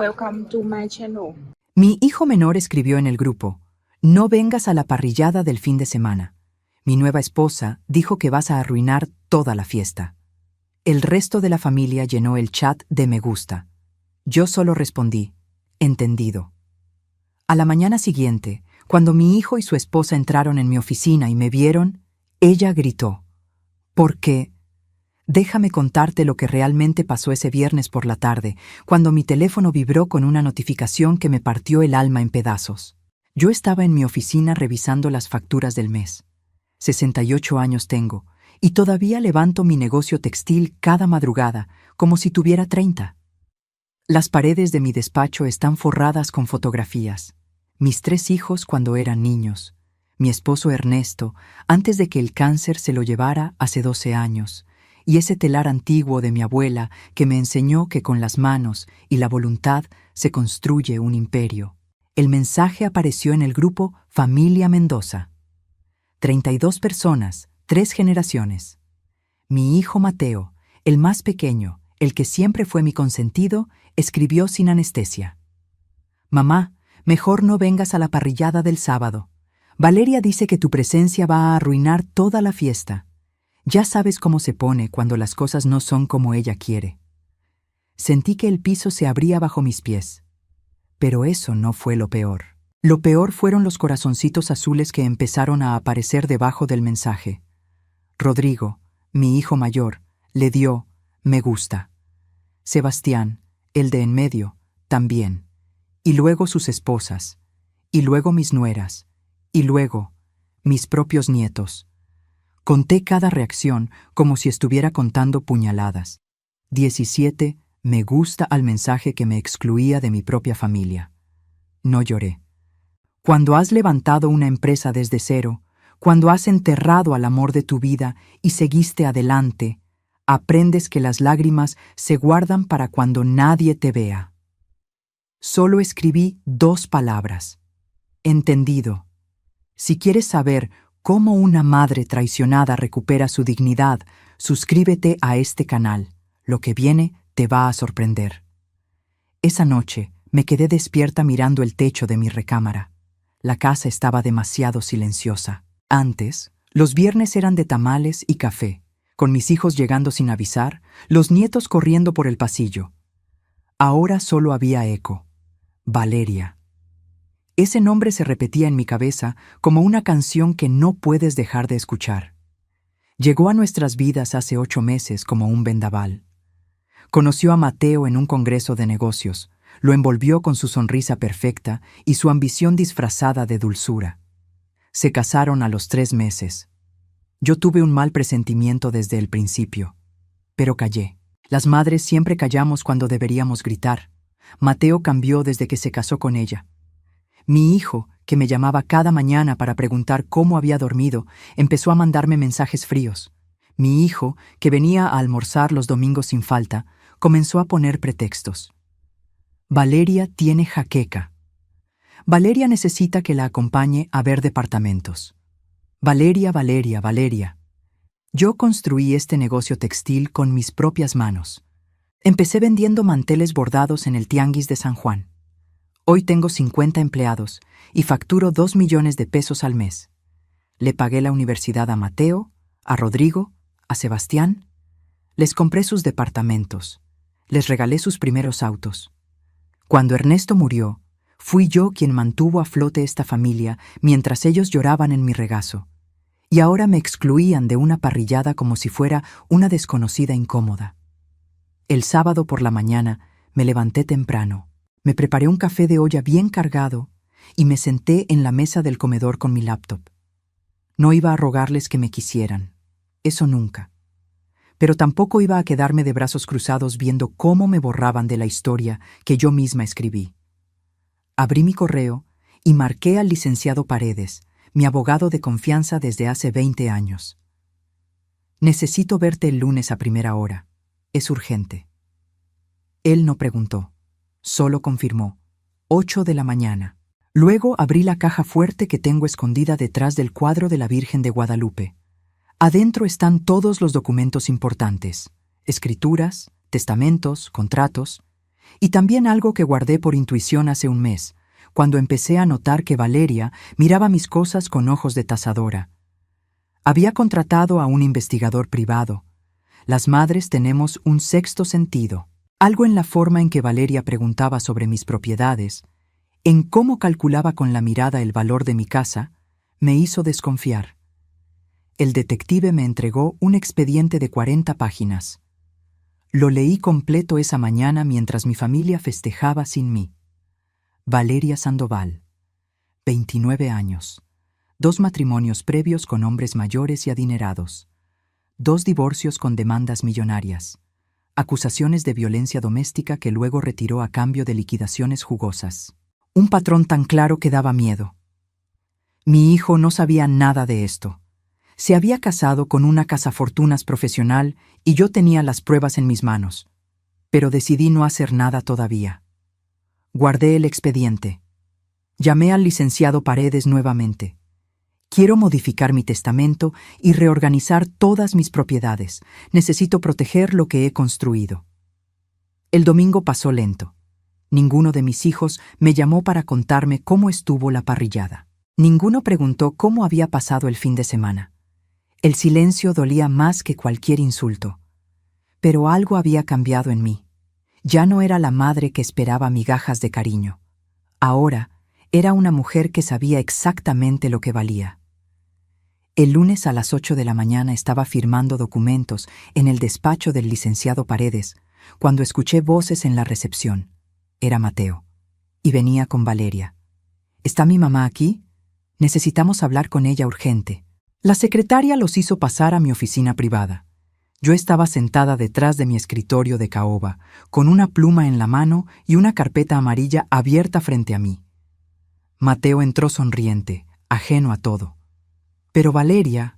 Welcome to my channel. Mi hijo menor escribió en el grupo: no vengas a la parrillada del fin de semana. Mi nueva esposa dijo que vas a arruinar toda la fiesta. El resto de la familia llenó el chat de me gusta. Yo solo respondí: entendido. A la mañana siguiente, cuando mi hijo y su esposa entraron en mi oficina y me vieron, ella gritó: ¿por qué? Déjame contarte lo que realmente pasó ese viernes por la tarde, cuando mi teléfono vibró con una notificación que me partió el alma en pedazos. Yo estaba en mi oficina revisando las facturas del mes. 68 años tengo, y todavía levanto mi negocio textil cada madrugada, como si tuviera 30. Las paredes de mi despacho están forradas con fotografías. Mis 3 hijos cuando eran niños. Mi esposo Ernesto, antes de que el cáncer se lo llevara hace 12 años. Y ese telar antiguo de mi abuela que me enseñó que con las manos y la voluntad se construye un imperio. El mensaje apareció en el grupo Familia Mendoza. 32 personas, 3 generaciones. Mi hijo Mateo, el más pequeño, el que siempre fue mi consentido, escribió sin anestesia: mamá, mejor no vengas a la parrillada del sábado. Valeria dice que tu presencia va a arruinar toda la fiesta. Ya sabes cómo se pone cuando las cosas no son como ella quiere. Sentí que el piso se abría bajo mis pies. Pero eso no fue lo peor. Lo peor fueron los corazoncitos azules que empezaron a aparecer debajo del mensaje. Rodrigo, mi hijo mayor, le dio me gusta. Sebastián, el de en medio, también. Y luego sus esposas. Y luego mis nueras. Y luego mis propios nietos. Conté cada reacción como si estuviera contando puñaladas. 17 me gusta al mensaje que me excluía de mi propia familia. No lloré. Cuando has levantado una empresa desde cero, cuando has enterrado al amor de tu vida y seguiste adelante, aprendes que las lágrimas se guardan para cuando nadie te vea. Solo escribí 2 palabras: entendido. Si quieres saber cómo una madre traicionada recupera su dignidad, suscríbete a este canal. Lo que viene te va a sorprender. Esa noche me quedé despierta mirando el techo de mi recámara. La casa estaba demasiado silenciosa. Antes, los viernes eran de tamales y café, con mis hijos llegando sin avisar, los nietos corriendo por el pasillo. Ahora solo había eco. Valeria. Ese nombre se repetía en mi cabeza como una canción que no puedes dejar de escuchar. Llegó a nuestras vidas hace 8 meses como un vendaval. Conoció a Mateo en un congreso de negocios, lo envolvió con su sonrisa perfecta y su ambición disfrazada de dulzura. Se casaron a los 3 meses. Yo tuve un mal presentimiento desde el principio, pero callé. Las madres siempre callamos cuando deberíamos gritar. Mateo cambió desde que se casó con ella. Mi hijo, que me llamaba cada mañana para preguntar cómo había dormido, empezó a mandarme mensajes fríos. Mi hijo, que venía a almorzar los domingos sin falta, comenzó a poner pretextos. Valeria tiene jaqueca. Valeria necesita que la acompañe a ver departamentos. Valeria, Valeria, Valeria. Yo construí este negocio textil con mis propias manos. Empecé vendiendo manteles bordados en el Tianguis de San Juan. Hoy tengo 50 empleados y facturo 2 millones de pesos al mes. Le pagué la universidad a Mateo, a Rodrigo, a Sebastián. Les compré sus departamentos. Les regalé sus primeros autos. Cuando Ernesto murió, fui yo quien mantuvo a flote esta familia mientras ellos lloraban en mi regazo. Y ahora me excluían de una parrillada como si fuera una desconocida incómoda. El sábado por la mañana me levanté temprano. Me preparé un café de olla bien cargado y me senté en la mesa del comedor con mi laptop. No iba a rogarles que me quisieran, eso nunca. Pero tampoco iba a quedarme de brazos cruzados viendo cómo me borraban de la historia que yo misma escribí. Abrí mi correo y marqué al licenciado Paredes, mi abogado de confianza desde hace 20 años. Necesito verte el lunes a primera hora. Es urgente. Él no preguntó. Solo confirmó: 8 de la mañana. Luego abrí la caja fuerte que tengo escondida detrás del cuadro de la Virgen de Guadalupe. Adentro están todos los documentos importantes: escrituras, testamentos, contratos. Y también algo que guardé por intuición hace un mes, cuando empecé a notar que Valeria miraba mis cosas con ojos de tasadora. Había contratado a un investigador privado. Las madres tenemos un sexto sentido. Algo en la forma en que Valeria preguntaba sobre mis propiedades, en cómo calculaba con la mirada el valor de mi casa, me hizo desconfiar. El detective me entregó un expediente de 40 páginas. Lo leí completo esa mañana mientras mi familia festejaba sin mí. Valeria Sandoval, 29 años, 2 matrimonios previos con hombres mayores y adinerados, 2 divorcios con demandas millonarias, acusaciones de violencia doméstica que luego retiró a cambio de liquidaciones jugosas. Un patrón tan claro que daba miedo. Mi hijo no sabía nada de esto. Se había casado con una cazafortunas profesional y yo tenía las pruebas en mis manos, pero decidí no hacer nada todavía. Guardé el expediente. Llamé al licenciado Paredes nuevamente. Quiero modificar mi testamento y reorganizar todas mis propiedades. Necesito proteger lo que he construido. El domingo pasó lento. Ninguno de mis hijos me llamó para contarme cómo estuvo la parrillada. Ninguno preguntó cómo había pasado el fin de semana. El silencio dolía más que cualquier insulto. Pero algo había cambiado en mí. Ya no era la madre que esperaba migajas de cariño. Ahora era una mujer que sabía exactamente lo que valía. El lunes a las 8 de la mañana estaba firmando documentos en el despacho del licenciado Paredes, cuando escuché voces en la recepción. Era Mateo, y venía con Valeria. ¿Está mi mamá aquí? Necesitamos hablar con ella urgente. La secretaria los hizo pasar a mi oficina privada. Yo estaba sentada detrás de mi escritorio de caoba, con una pluma en la mano y una carpeta amarilla abierta frente a mí. Mateo entró sonriente, ajeno a todo. Pero Valeria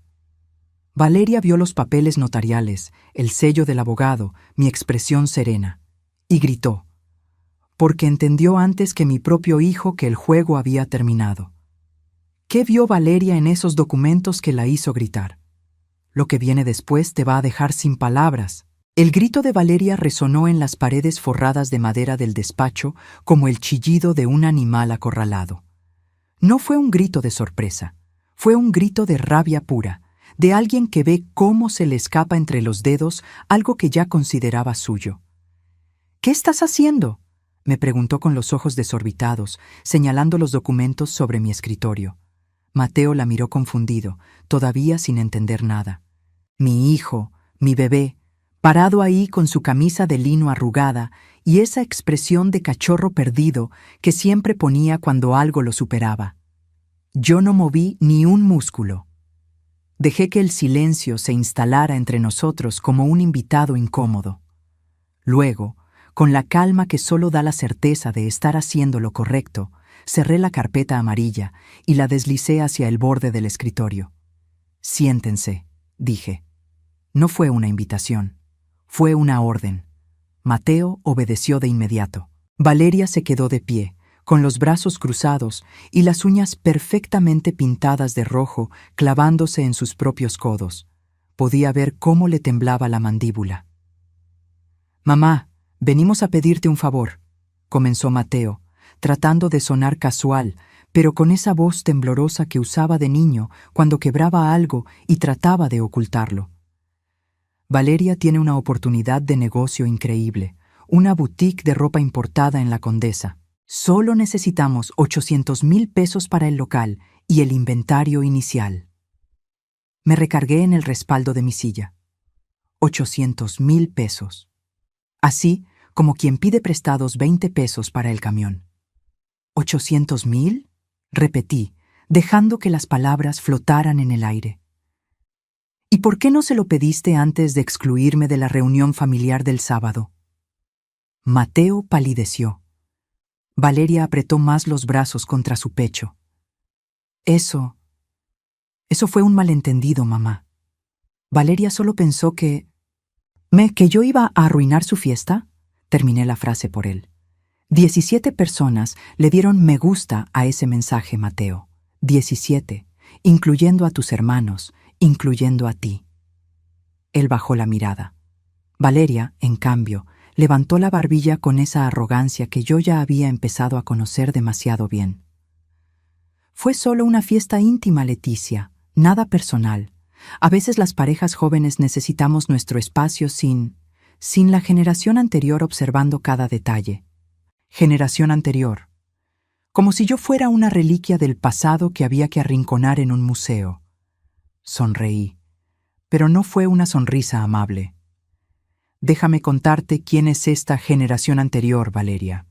vio los papeles notariales, el sello del abogado, mi expresión serena, y gritó, porque entendió antes que mi propio hijo que el juego había terminado. ¿Qué vio Valeria en esos documentos que la hizo gritar? Lo que viene después te va a dejar sin palabras. El grito de Valeria resonó en las paredes forradas de madera del despacho como el chillido de un animal acorralado. No fue un grito de sorpresa, fue un grito de rabia pura, de alguien que ve cómo se le escapa entre los dedos algo que ya consideraba suyo. ¿Qué estás haciendo?, me preguntó con los ojos desorbitados, señalando los documentos sobre mi escritorio. Mateo la miró confundido, todavía sin entender nada. Mi hijo, mi bebé, parado ahí con su camisa de lino arrugada y esa expresión de cachorro perdido que siempre ponía cuando algo lo superaba. Yo no moví ni un músculo. Dejé que el silencio se instalara entre nosotros como un invitado incómodo. Luego, con la calma que solo da la certeza de estar haciendo lo correcto, cerré la carpeta amarilla y la deslicé hacia el borde del escritorio. «Siéntense», dije. No fue una invitación, fue una orden. Mateo obedeció de inmediato. Valeria se quedó de pie, con los brazos cruzados y las uñas perfectamente pintadas de rojo clavándose en sus propios codos. Podía ver cómo le temblaba la mandíbula. «Mamá, venimos a pedirte un favor», comenzó Mateo, tratando de sonar casual, pero con esa voz temblorosa que usaba de niño cuando quebraba algo y trataba de ocultarlo. Valeria tiene una oportunidad de negocio increíble, una boutique de ropa importada en La Condesa. Solo necesitamos 800,000 pesos para el local y el inventario inicial. Me recargué en el respaldo de mi silla. 800,000 pesos. Así como quien pide prestados 20 pesos para el camión. ¿800,000? Repetí, dejando que las palabras flotaran en el aire. ¿Y por qué no se lo pediste antes de excluirme de la reunión familiar del sábado? Mateo palideció. Valeria apretó más los brazos contra su pecho. Eso fue un malentendido, mamá. Valeria solo pensó que yo iba a arruinar su fiesta. Terminé la frase por él. 17 personas le dieron me gusta a ese mensaje, Mateo. 17, incluyendo a tus hermanos, incluyendo a ti. Él bajó la mirada. Valeria, en cambio, Levantó la barbilla con esa arrogancia que yo ya había empezado a conocer demasiado bien. Fue solo una fiesta íntima, Leticia, nada personal. A veces las parejas jóvenes necesitamos nuestro espacio sin la generación anterior observando cada detalle. Generación anterior. Como si yo fuera una reliquia del pasado que había que arrinconar en un museo. Sonreí, pero no fue una sonrisa amable. Déjame contarte quién es esta generación anterior, Valeria.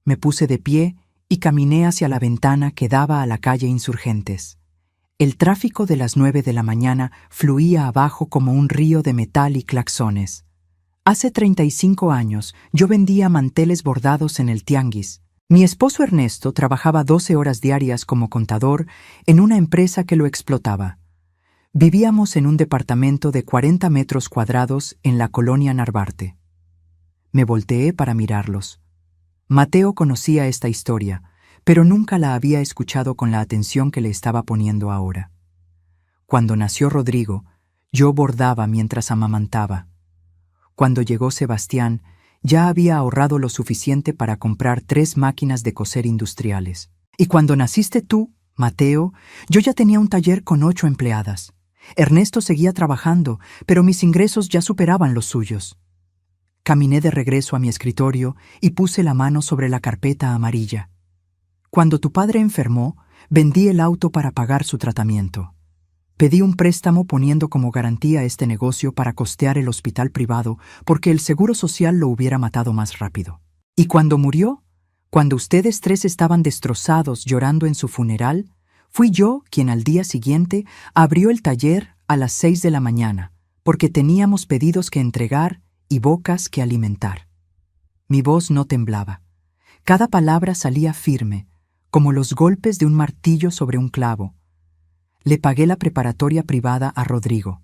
Me puse de pie y caminé hacia la ventana que daba a la calle Insurgentes. El tráfico de las 9 de la mañana fluía abajo como un río de metal y claxones. Hace 35 años yo vendía manteles bordados en el tianguis. Mi esposo Ernesto trabajaba 12 horas diarias como contador en una empresa que lo explotaba. Vivíamos en un departamento de 40 metros cuadrados en la colonia Narvarte. Me volteé para mirarlos. Mateo conocía esta historia, pero nunca la había escuchado con la atención que le estaba poniendo ahora. Cuando nació Rodrigo, yo bordaba mientras amamantaba. Cuando llegó Sebastián, ya había ahorrado lo suficiente para comprar 3 máquinas de coser industriales. Y cuando naciste tú, Mateo, yo ya tenía un taller con 8 empleadas. Ernesto seguía trabajando, pero mis ingresos ya superaban los suyos. Caminé de regreso a mi escritorio y puse la mano sobre la carpeta amarilla. Cuando tu padre enfermó, vendí el auto para pagar su tratamiento. Pedí un préstamo poniendo como garantía este negocio para costear el hospital privado porque el seguro social lo hubiera matado más rápido. Y cuando murió, cuando ustedes 3 estaban destrozados llorando en su funeral, fui yo quien al día siguiente abrió el taller a las 6 de la mañana, porque teníamos pedidos que entregar y bocas que alimentar. Mi voz no temblaba. Cada palabra salía firme, como los golpes de un martillo sobre un clavo. Le pagué la preparatoria privada a Rodrigo,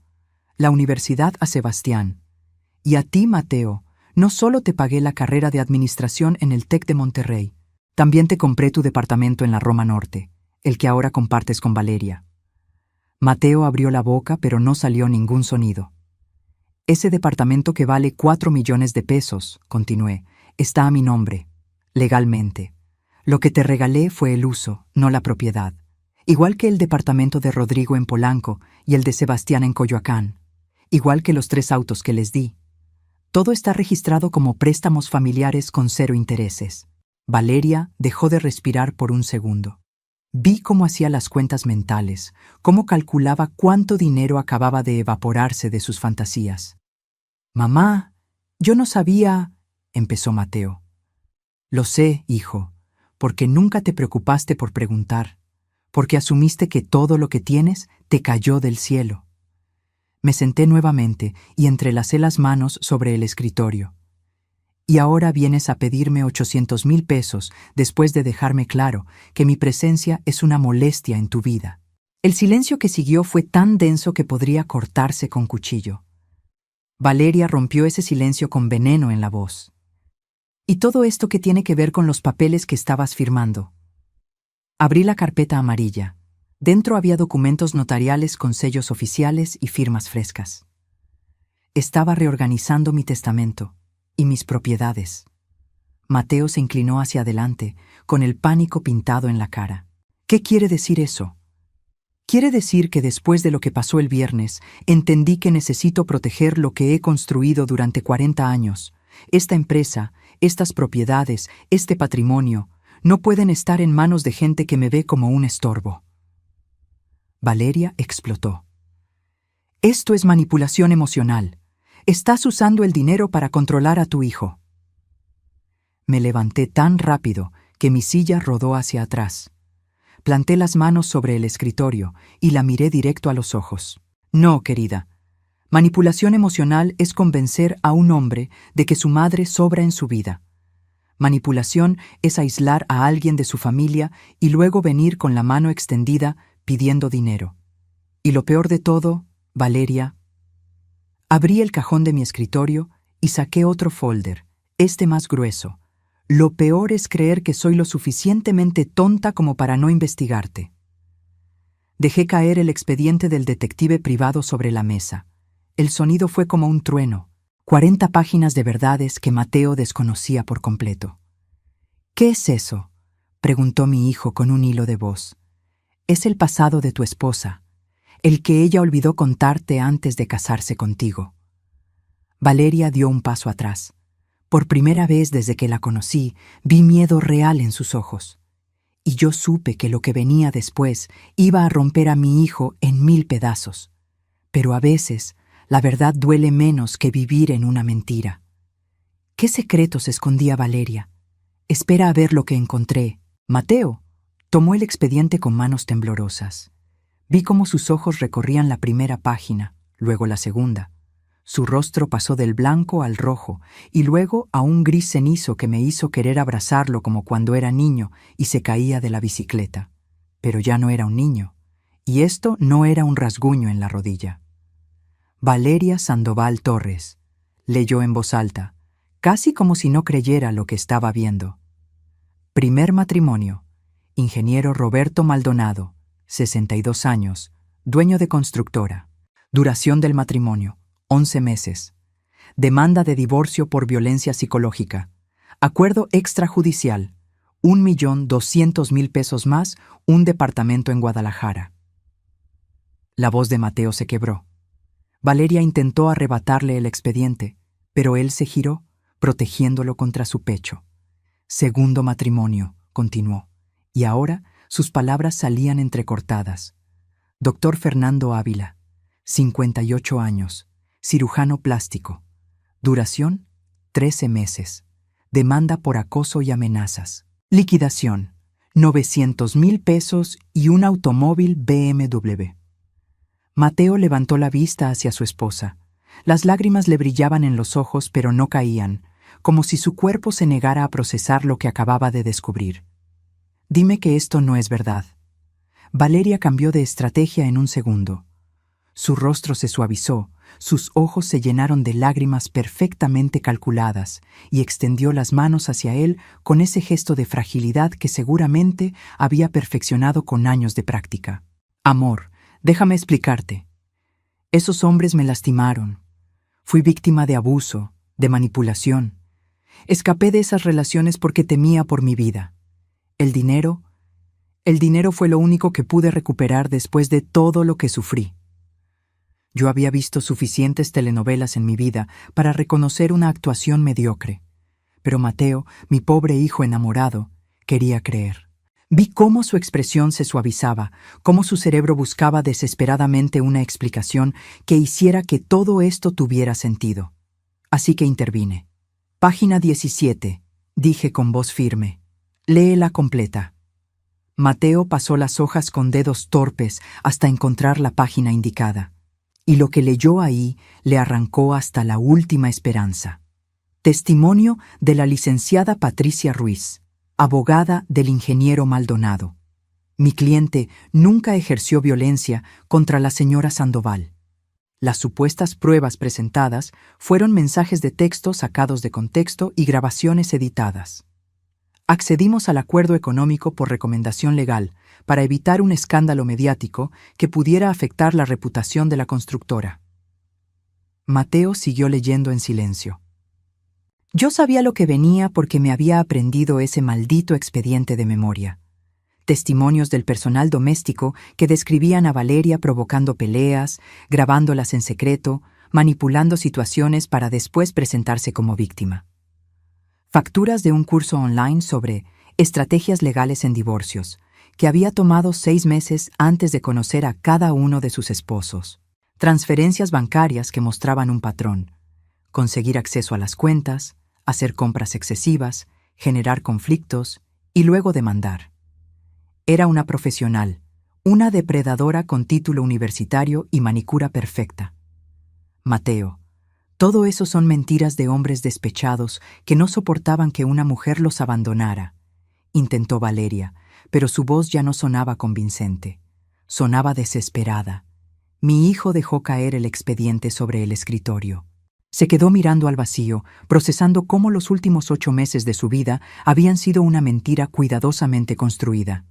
la universidad a Sebastián. Y a ti, Mateo, no solo te pagué la carrera de administración en el TEC de Monterrey, también te compré tu departamento en la Roma Norte, el que ahora compartes con Valeria. Mateo abrió la boca, pero no salió ningún sonido. Ese departamento que vale 4 millones de pesos, continué, está a mi nombre, legalmente. Lo que te regalé fue el uso, no la propiedad. Igual que el departamento de Rodrigo en Polanco y el de Sebastián en Coyoacán. Igual que los 3 autos que les di. Todo está registrado como préstamos familiares con 0 intereses. Valeria dejó de respirar por un segundo. Vi cómo hacía las cuentas mentales, cómo calculaba cuánto dinero acababa de evaporarse de sus fantasías. «Mamá, yo no sabía», empezó Mateo. «Lo sé, hijo, porque nunca te preocupaste por preguntar, porque asumiste que todo lo que tienes te cayó del cielo». Me senté nuevamente y entrelacé las manos sobre el escritorio. «Y ahora vienes a pedirme 800,000 pesos después de dejarme claro que mi presencia es una molestia en tu vida». El silencio que siguió fue tan denso que podría cortarse con cuchillo. Valeria rompió ese silencio con veneno en la voz. «¿Y todo esto qué tiene que ver con los papeles que estabas firmando?» Abrí la carpeta amarilla. Dentro había documentos notariales con sellos oficiales y firmas frescas. Estaba reorganizando mi testamento y mis propiedades. Mateo se inclinó hacia adelante, con el pánico pintado en la cara. «¿Qué quiere decir eso?» «Quiere decir que después de lo que pasó el viernes, entendí que necesito proteger lo que he construido durante 40 años. Esta empresa, estas propiedades, este patrimonio, no pueden estar en manos de gente que me ve como un estorbo». Valeria explotó. «Esto es manipulación emocional. Estás usando el dinero para controlar a tu hijo». Me levanté tan rápido que mi silla rodó hacia atrás. Planté las manos sobre el escritorio y la miré directo a los ojos. «No, querida. Manipulación emocional es convencer a un hombre de que su madre sobra en su vida. Manipulación es aislar a alguien de su familia y luego venir con la mano extendida pidiendo dinero. Y lo peor de todo, Valeria». Abrí el cajón de mi escritorio y saqué otro folder, este más grueso. «Lo peor es creer que soy lo suficientemente tonta como para no investigarte». Dejé caer el expediente del detective privado sobre la mesa. El sonido fue como un trueno. 40 páginas de verdades que Mateo desconocía por completo. ¿Qué es eso?, preguntó mi hijo con un hilo de voz. Es el pasado de tu esposa, el que ella olvidó contarte antes de casarse contigo. Valeria dio un paso atrás. Por primera vez desde que la conocí, vi miedo real en sus ojos. Y yo supe que lo que venía después iba a romper a mi hijo en 1000 pedazos. Pero a veces, la verdad duele menos que vivir en una mentira. ¿Qué secretos escondía Valeria? Espera a ver lo que encontré. Mateo tomó el expediente con manos temblorosas. Vi cómo sus ojos recorrían la primera página, luego la segunda. Su rostro pasó del blanco al rojo y luego a un gris cenizo que me hizo querer abrazarlo como cuando era niño y se caía de la bicicleta. Pero ya no era un niño, y esto no era un rasguño en la rodilla. Valeria Sandoval Torres, leyó en voz alta, casi como si no creyera lo que estaba viendo. Primer matrimonio. Ingeniero Roberto Maldonado, 62 años, dueño de constructora. Duración del matrimonio, 11 meses. Demanda de divorcio por violencia psicológica. Acuerdo extrajudicial, 1.200.000 pesos más, un departamento en Guadalajara. La voz de Mateo se quebró. Valeria intentó arrebatarle el expediente, pero él se giró, protegiéndolo contra su pecho. Segundo matrimonio, continuó, y ahora sus palabras salían entrecortadas. Doctor Fernando Ávila, 58 años, cirujano plástico. Duración, 13 meses. Demanda por acoso y amenazas. Liquidación, 900.000 pesos y un automóvil BMW. Mateo levantó la vista hacia su esposa. Las lágrimas le brillaban en los ojos, pero no caían, como si su cuerpo se negara a procesar lo que acababa de descubrir. Dime que esto no es verdad. Valeria cambió de estrategia en un segundo. Su rostro se suavizó, sus ojos se llenaron de lágrimas perfectamente calculadas y extendió las manos hacia él con ese gesto de fragilidad que seguramente había perfeccionado con años de práctica. Amor, déjame explicarte. Esos hombres me lastimaron. Fui víctima de abuso, de manipulación. Escapé de esas relaciones porque temía por mi vida. El dinero fue lo único que pude recuperar después de todo lo que sufrí. Yo había visto suficientes telenovelas en mi vida para reconocer una actuación mediocre. Pero Mateo, mi pobre hijo enamorado, quería creer. Vi cómo su expresión se suavizaba, cómo su cerebro buscaba desesperadamente una explicación que hiciera que todo esto tuviera sentido. Así que intervine. Página 17, dije con voz firme. Léela completa. Mateo pasó las hojas con dedos torpes hasta encontrar la página indicada. Y lo que leyó ahí le arrancó hasta la última esperanza. Testimonio de la licenciada Patricia Ruiz, abogada del ingeniero Maldonado. Mi cliente nunca ejerció violencia contra la señora Sandoval. Las supuestas pruebas presentadas fueron mensajes de texto sacados de contexto y grabaciones editadas. Accedimos al acuerdo económico por recomendación legal para evitar un escándalo mediático que pudiera afectar la reputación de la constructora. Mateo siguió leyendo en silencio. Yo sabía lo que venía porque me había aprendido ese maldito expediente de memoria. Testimonios del personal doméstico que describían a Valeria provocando peleas, grabándolas en secreto, manipulando situaciones para después presentarse como víctima. Facturas de un curso online sobre estrategias legales en divorcios, que había tomado 6 meses antes de conocer a cada uno de sus esposos. Transferencias bancarias que mostraban un patrón. Conseguir acceso a las cuentas, hacer compras excesivas, generar conflictos y luego demandar. Era una profesional, una depredadora con título universitario y manicura perfecta. Mateo. Todo eso son mentiras de hombres despechados que no soportaban que una mujer los abandonara. Intentó Valeria, pero su voz ya no sonaba convincente. Sonaba desesperada. Mi hijo dejó caer el expediente sobre el escritorio. Se quedó mirando al vacío, procesando cómo los últimos 8 meses de su vida habían sido una mentira cuidadosamente construida.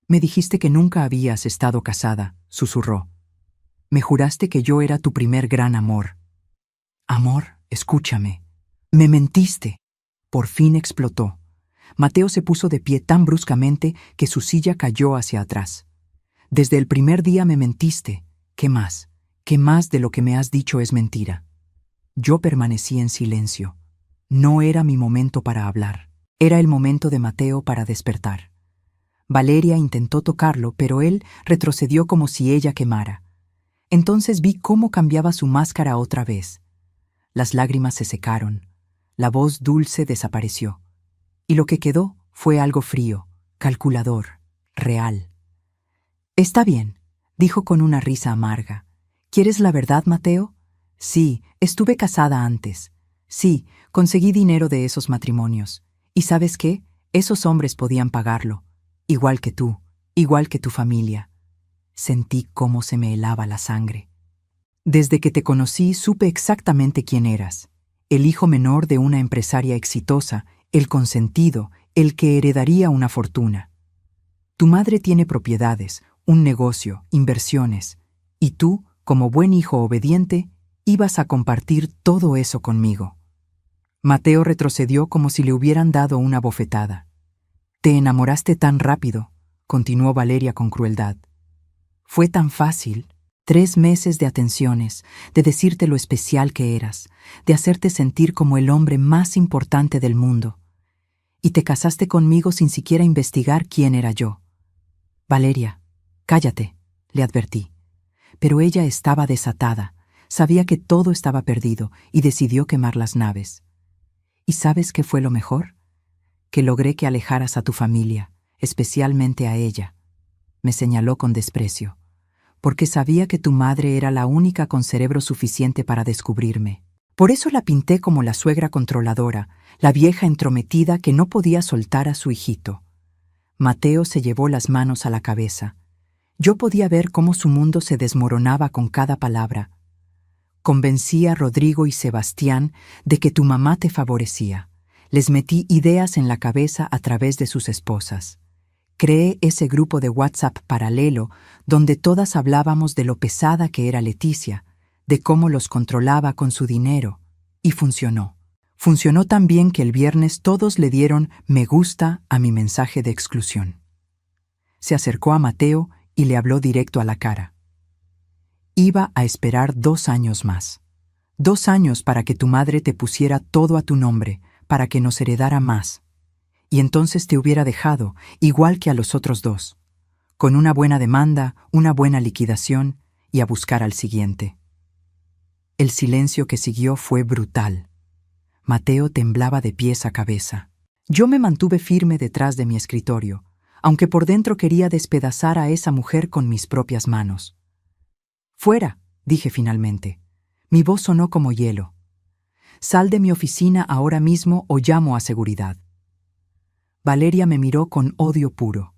Me dijiste que nunca habías estado casada, susurró. Me juraste que yo era tu primer gran amor. Amor, escúchame. Me mentiste. Por fin explotó. Mateo se puso de pie tan bruscamente que su silla cayó hacia atrás. Desde el primer día me mentiste. ¿Qué más? ¿Qué más de lo que me has dicho es mentira? Yo permanecí en silencio. No era mi momento para hablar. Era el momento de Mateo para despertar. Valeria intentó tocarlo, pero él retrocedió como si ella quemara. Entonces vi cómo cambiaba su máscara otra vez. Las lágrimas se secaron. La voz dulce desapareció. Y lo que quedó fue algo frío, calculador, real. Está bien, dijo con una risa amarga. ¿Quieres la verdad, Mateo? Sí, estuve casada antes. Sí, conseguí dinero de esos matrimonios. ¿Y sabes qué? Esos hombres podían pagarlo. Igual que tú, igual que tu familia. Sentí cómo se me helaba la sangre. Desde que te conocí supe exactamente quién eras. El hijo menor de una empresaria exitosa, el consentido, el que heredaría una fortuna. Tu madre tiene propiedades, un negocio, inversiones, y tú, como buen hijo obediente, ibas a compartir todo eso conmigo. Mateo retrocedió como si le hubieran dado una bofetada. Te enamoraste tan rápido, continuó Valeria con crueldad. Fue tan fácil. 3 meses de atenciones, de decirte lo especial que eras, de hacerte sentir como el hombre más importante del mundo. Y te casaste conmigo sin siquiera investigar quién era yo. Valeria, cállate, le advertí. Pero ella estaba desatada, sabía que todo estaba perdido y decidió quemar las naves. ¿Y sabes qué fue lo mejor? Que logré que alejaras a tu familia, especialmente a ella. Me señaló con desprecio. Porque sabía que tu madre era la única con cerebro suficiente para descubrirme. Por eso la pinté como la suegra controladora, la vieja entrometida que no podía soltar a su hijito. Mateo se llevó las manos a la cabeza. Yo podía ver cómo su mundo se desmoronaba con cada palabra. Convencí a Rodrigo y Sebastián de que tu mamá te favorecía. Les metí ideas en la cabeza a través de sus esposas. Creé ese grupo de WhatsApp paralelo donde todas hablábamos de lo pesada que era Leticia, de cómo los controlaba con su dinero, y funcionó. Funcionó tan bien que el viernes todos le dieron me gusta a mi mensaje de exclusión. Se acercó a Mateo y le habló directo a la cara. Iba a esperar 2 años más. 2 años para que tu madre te pusiera todo a tu nombre, para que nos heredara más. Y entonces te hubiera dejado, igual que a los otros 2, con una buena demanda, una buena liquidación y a buscar al siguiente. El silencio que siguió fue brutal. Mateo temblaba de pies a cabeza. Yo me mantuve firme detrás de mi escritorio, aunque por dentro quería despedazar a esa mujer con mis propias manos. «Fuera», dije finalmente. Mi voz sonó como hielo. «Sal de mi oficina ahora mismo o llamo a seguridad». Valeria me miró con odio puro.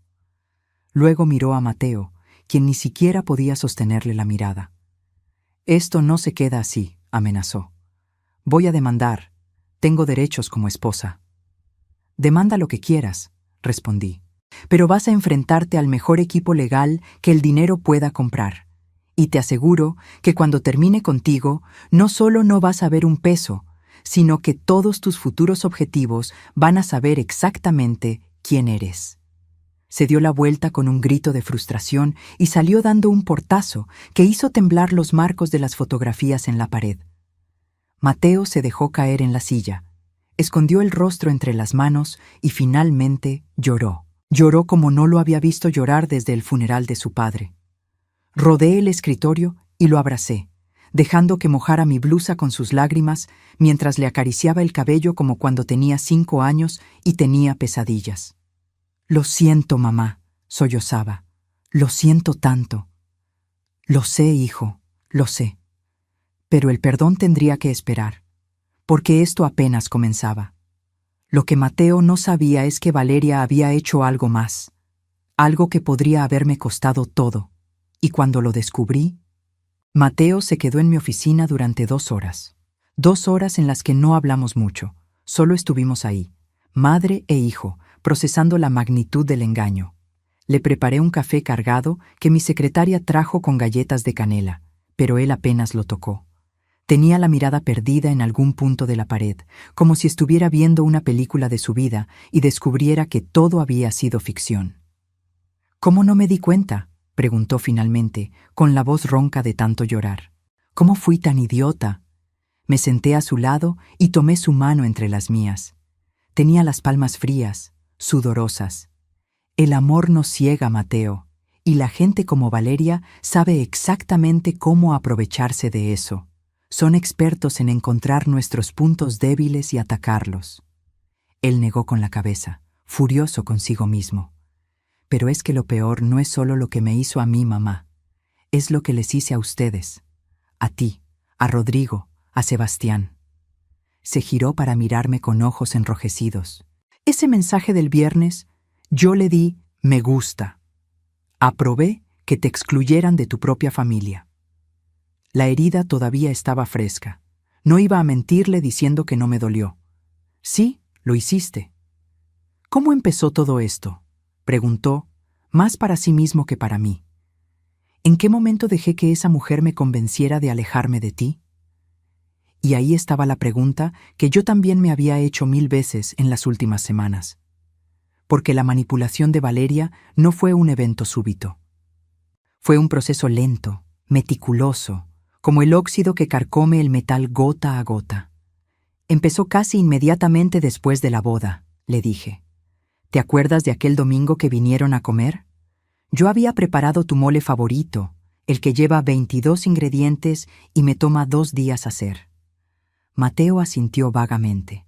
Luego miró a Mateo, quien ni siquiera podía sostenerle la mirada. «Esto no se queda así», amenazó. «Voy a demandar. Tengo derechos como esposa». «Demanda lo que quieras», respondí. «Pero vas a enfrentarte al mejor equipo legal que el dinero pueda comprar. Y te aseguro que cuando termine contigo, no solo no vas a ver un peso, sino que todos tus futuros objetivos van a saber exactamente quién eres». Se dio la vuelta con un grito de frustración y salió dando un portazo que hizo temblar los marcos de las fotografías en la pared. Mateo se dejó caer en la silla, escondió el rostro entre las manos y finalmente lloró. Lloró como no lo había visto llorar desde el funeral de su padre. Rodeé el escritorio y lo abracé, dejando que mojara mi blusa con sus lágrimas mientras le acariciaba el cabello como cuando tenía 5 años y tenía pesadillas. «Lo siento, mamá», sollozaba. «Lo siento tanto». «Lo sé, hijo, lo sé. Pero el perdón tendría que esperar, porque esto apenas comenzaba. Lo que Mateo no sabía es que Valeria había hecho algo más, algo que podría haberme costado todo, y cuando lo descubrí, Mateo se quedó en mi oficina durante 2 horas. 2 horas en las que no hablamos mucho, solo estuvimos ahí, madre e hijo, procesando la magnitud del engaño. Le preparé un café cargado que mi secretaria trajo con galletas de canela, pero él apenas lo tocó. Tenía la mirada perdida en algún punto de la pared, como si estuviera viendo una película de su vida y descubriera que todo había sido ficción. ¿Cómo no me di cuenta?, preguntó finalmente, con la voz ronca de tanto llorar. ¿Cómo fui tan idiota? Me senté a su lado y tomé su mano entre las mías. Tenía las palmas frías, sudorosas. El amor nos ciega, Mateo, y la gente como Valeria sabe exactamente cómo aprovecharse de eso. Son expertos en encontrar nuestros puntos débiles y atacarlos. Él negó con la cabeza, furioso consigo mismo. Pero es que lo peor no es solo lo que me hizo a mí, mamá. Es lo que les hice a ustedes. A ti, a Rodrigo, a Sebastián. Se giró para mirarme con ojos enrojecidos. Ese mensaje del viernes, yo le di me gusta. Aprobé que te excluyeran de tu propia familia. La herida todavía estaba fresca. No iba a mentirle diciendo que no me dolió. Sí, lo hiciste. ¿Cómo empezó todo esto?, preguntó, más para sí mismo que para mí. ¿En qué momento dejé que esa mujer me convenciera de alejarme de ti? Y ahí estaba la pregunta que yo también me había hecho 1000 veces en las últimas semanas. Porque la manipulación de Valeria no fue un evento súbito. Fue un proceso lento, meticuloso, como el óxido que carcome el metal gota a gota. Empezó casi inmediatamente después de la boda, le dije. ¿Te acuerdas de aquel domingo que vinieron a comer? Yo había preparado tu mole favorito, el que lleva 22 ingredientes y me toma 2 días hacer. Mateo asintió vagamente.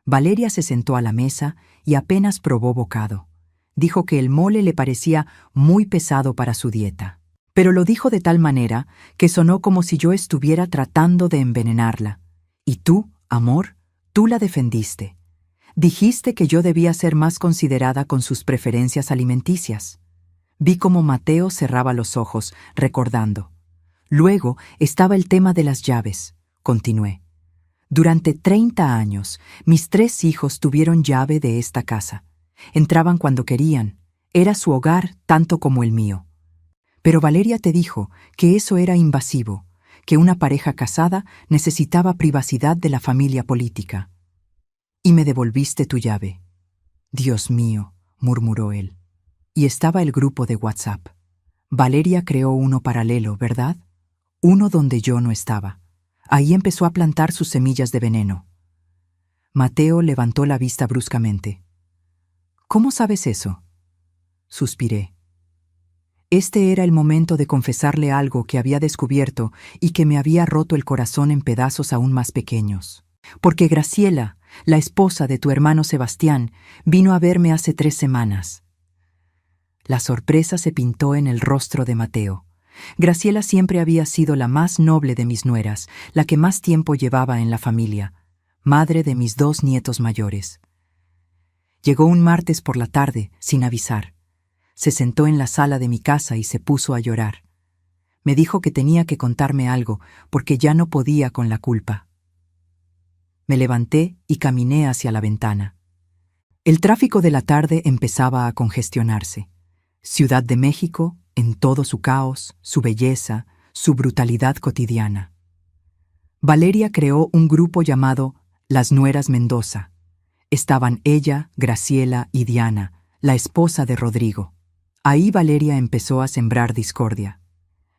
Valeria se sentó a la mesa y apenas probó bocado. Dijo que el mole le parecía muy pesado para su dieta. Pero lo dijo de tal manera que sonó como si yo estuviera tratando de envenenarla. Y tú, amor, tú la defendiste. Dijiste que yo debía ser más considerada con sus preferencias alimenticias. Vi cómo Mateo cerraba los ojos, recordando. Luego estaba el tema de las llaves, continué. Durante 30 años, mis 3 hijos tuvieron llave de esta casa. Entraban cuando querían. Era su hogar tanto como el mío. Pero Valeria te dijo que eso era invasivo, que una pareja casada necesitaba privacidad de la familia política. Y me devolviste tu llave. Dios mío, murmuró él. Y estaba el grupo de WhatsApp. Valeria creó uno paralelo, ¿verdad? Uno donde yo no estaba. Ahí empezó a plantar sus semillas de veneno. Mateo levantó la vista bruscamente. ¿Cómo sabes eso? Suspiré. Este era el momento de confesarle algo que había descubierto y que me había roto el corazón en pedazos aún más pequeños. Porque Graciela, la esposa de tu hermano Sebastián, vino a verme hace 3 semanas. La sorpresa se pintó en el rostro de Mateo. Graciela siempre había sido la más noble de mis nueras, la que más tiempo llevaba en la familia, madre de mis 2 nietos mayores. Llegó un martes por la tarde, sin avisar. Se sentó en la sala de mi casa y se puso a llorar. Me dijo que tenía que contarme algo, porque ya no podía con la culpa. Me levanté y caminé hacia la ventana. El tráfico de la tarde empezaba a congestionarse. Ciudad de México, en todo su caos, su belleza, su brutalidad cotidiana. Valeria creó un grupo llamado Las Nueras Mendoza. Estaban ella, Graciela y Diana, la esposa de Rodrigo. Ahí Valeria empezó a sembrar discordia.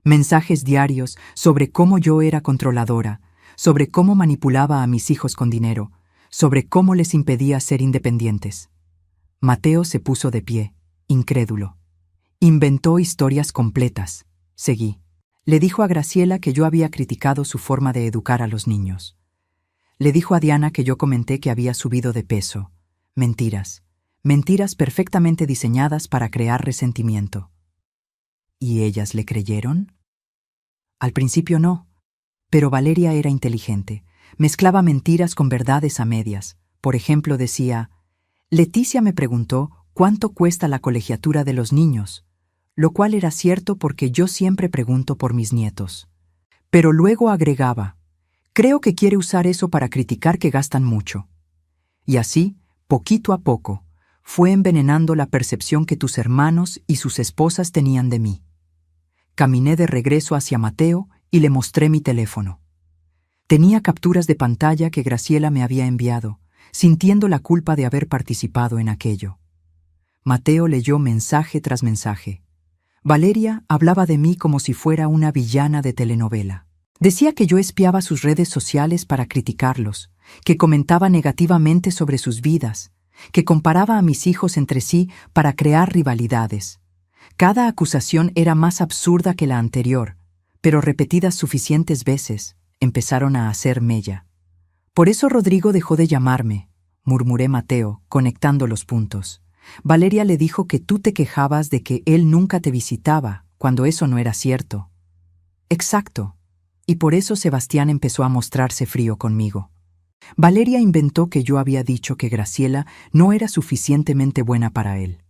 Mensajes diarios sobre cómo yo era controladora, sobre cómo manipulaba a mis hijos con dinero, sobre cómo les impedía ser independientes. Mateo se puso de pie, incrédulo. Inventó historias completas. Seguí. Le dijo a Graciela que yo había criticado su forma de educar a los niños. Le dijo a Diana que yo comenté que había subido de peso. Mentiras. Mentiras perfectamente diseñadas para crear resentimiento. ¿Y ellas le creyeron? Al principio no, pero Valeria era inteligente. Mezclaba mentiras con verdades a medias. Por ejemplo, decía, Leticia me preguntó cuánto cuesta la colegiatura de los niños, lo cual era cierto porque yo siempre pregunto por mis nietos. Pero luego agregaba, creo que quiere usar eso para criticar que gastan mucho. Y así, poquito a poco, fue envenenando la percepción que tus hermanos y sus esposas tenían de mí. Caminé de regreso hacia Mateo y le mostré mi teléfono. Tenía capturas de pantalla que Graciela me había enviado, sintiendo la culpa de haber participado en aquello. Mateo leyó mensaje tras mensaje. Valeria hablaba de mí como si fuera una villana de telenovela. Decía que yo espiaba sus redes sociales para criticarlos, que comentaba negativamente sobre sus vidas, que comparaba a mis hijos entre sí para crear rivalidades. Cada acusación era más absurda que la anterior, pero repetidas suficientes veces, empezaron a hacer mella. Por eso Rodrigo dejó de llamarme, murmuré Mateo, conectando los puntos. Valeria le dijo que tú te quejabas de que él nunca te visitaba, cuando eso no era cierto. Exacto. Y por eso Sebastián empezó a mostrarse frío conmigo. Valeria inventó que yo había dicho que Graciela no era suficientemente buena para él.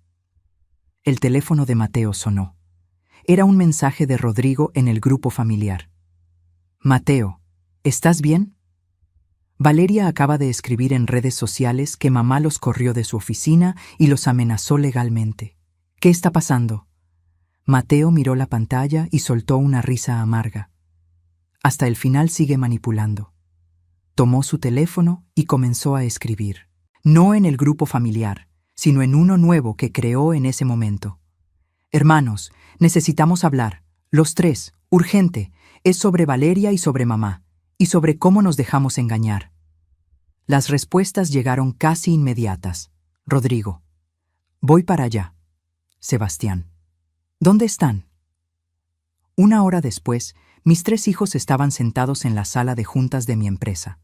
El teléfono de Mateo sonó. Era un mensaje de Rodrigo en el grupo familiar. Mateo, ¿estás bien? Valeria acaba de escribir en redes sociales que mamá los corrió de su oficina y los amenazó legalmente. ¿Qué está pasando? Mateo miró la pantalla y soltó una risa amarga. Hasta el final sigue manipulando. Tomó su teléfono y comenzó a escribir. No en el grupo familiar, sino en uno nuevo que creó en ese momento. Hermanos, necesitamos hablar. Los tres, urgente. Es sobre Valeria y sobre mamá, y sobre cómo nos dejamos engañar. Las respuestas llegaron casi inmediatas. Rodrigo. Voy para allá. Sebastián. ¿Dónde están? Una hora después, mis 3 hijos estaban sentados en la sala de juntas de mi empresa.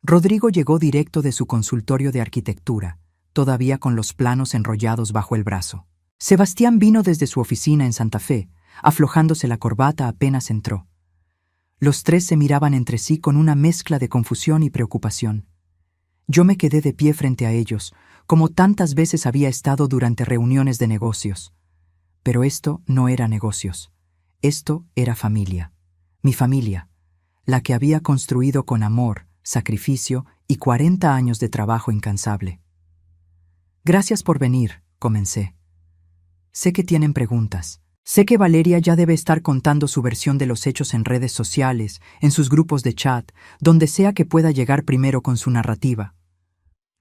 Rodrigo llegó directo de su consultorio de arquitectura, todavía con los planos enrollados bajo el brazo. Sebastián vino desde su oficina en Santa Fe, aflojándose la corbata apenas entró. Los 3 se miraban entre sí con una mezcla de confusión y preocupación. Yo me quedé de pie frente a ellos, como tantas veces había estado durante reuniones de negocios. Pero esto no era negocios. Esto era familia. Mi familia, la que había construido con amor, sacrificio y 40 años de trabajo incansable. Gracias por venir, comencé. Sé que tienen preguntas. Sé que Valeria ya debe estar contando su versión de los hechos en redes sociales, en sus grupos de chat, donde sea que pueda llegar primero con su narrativa.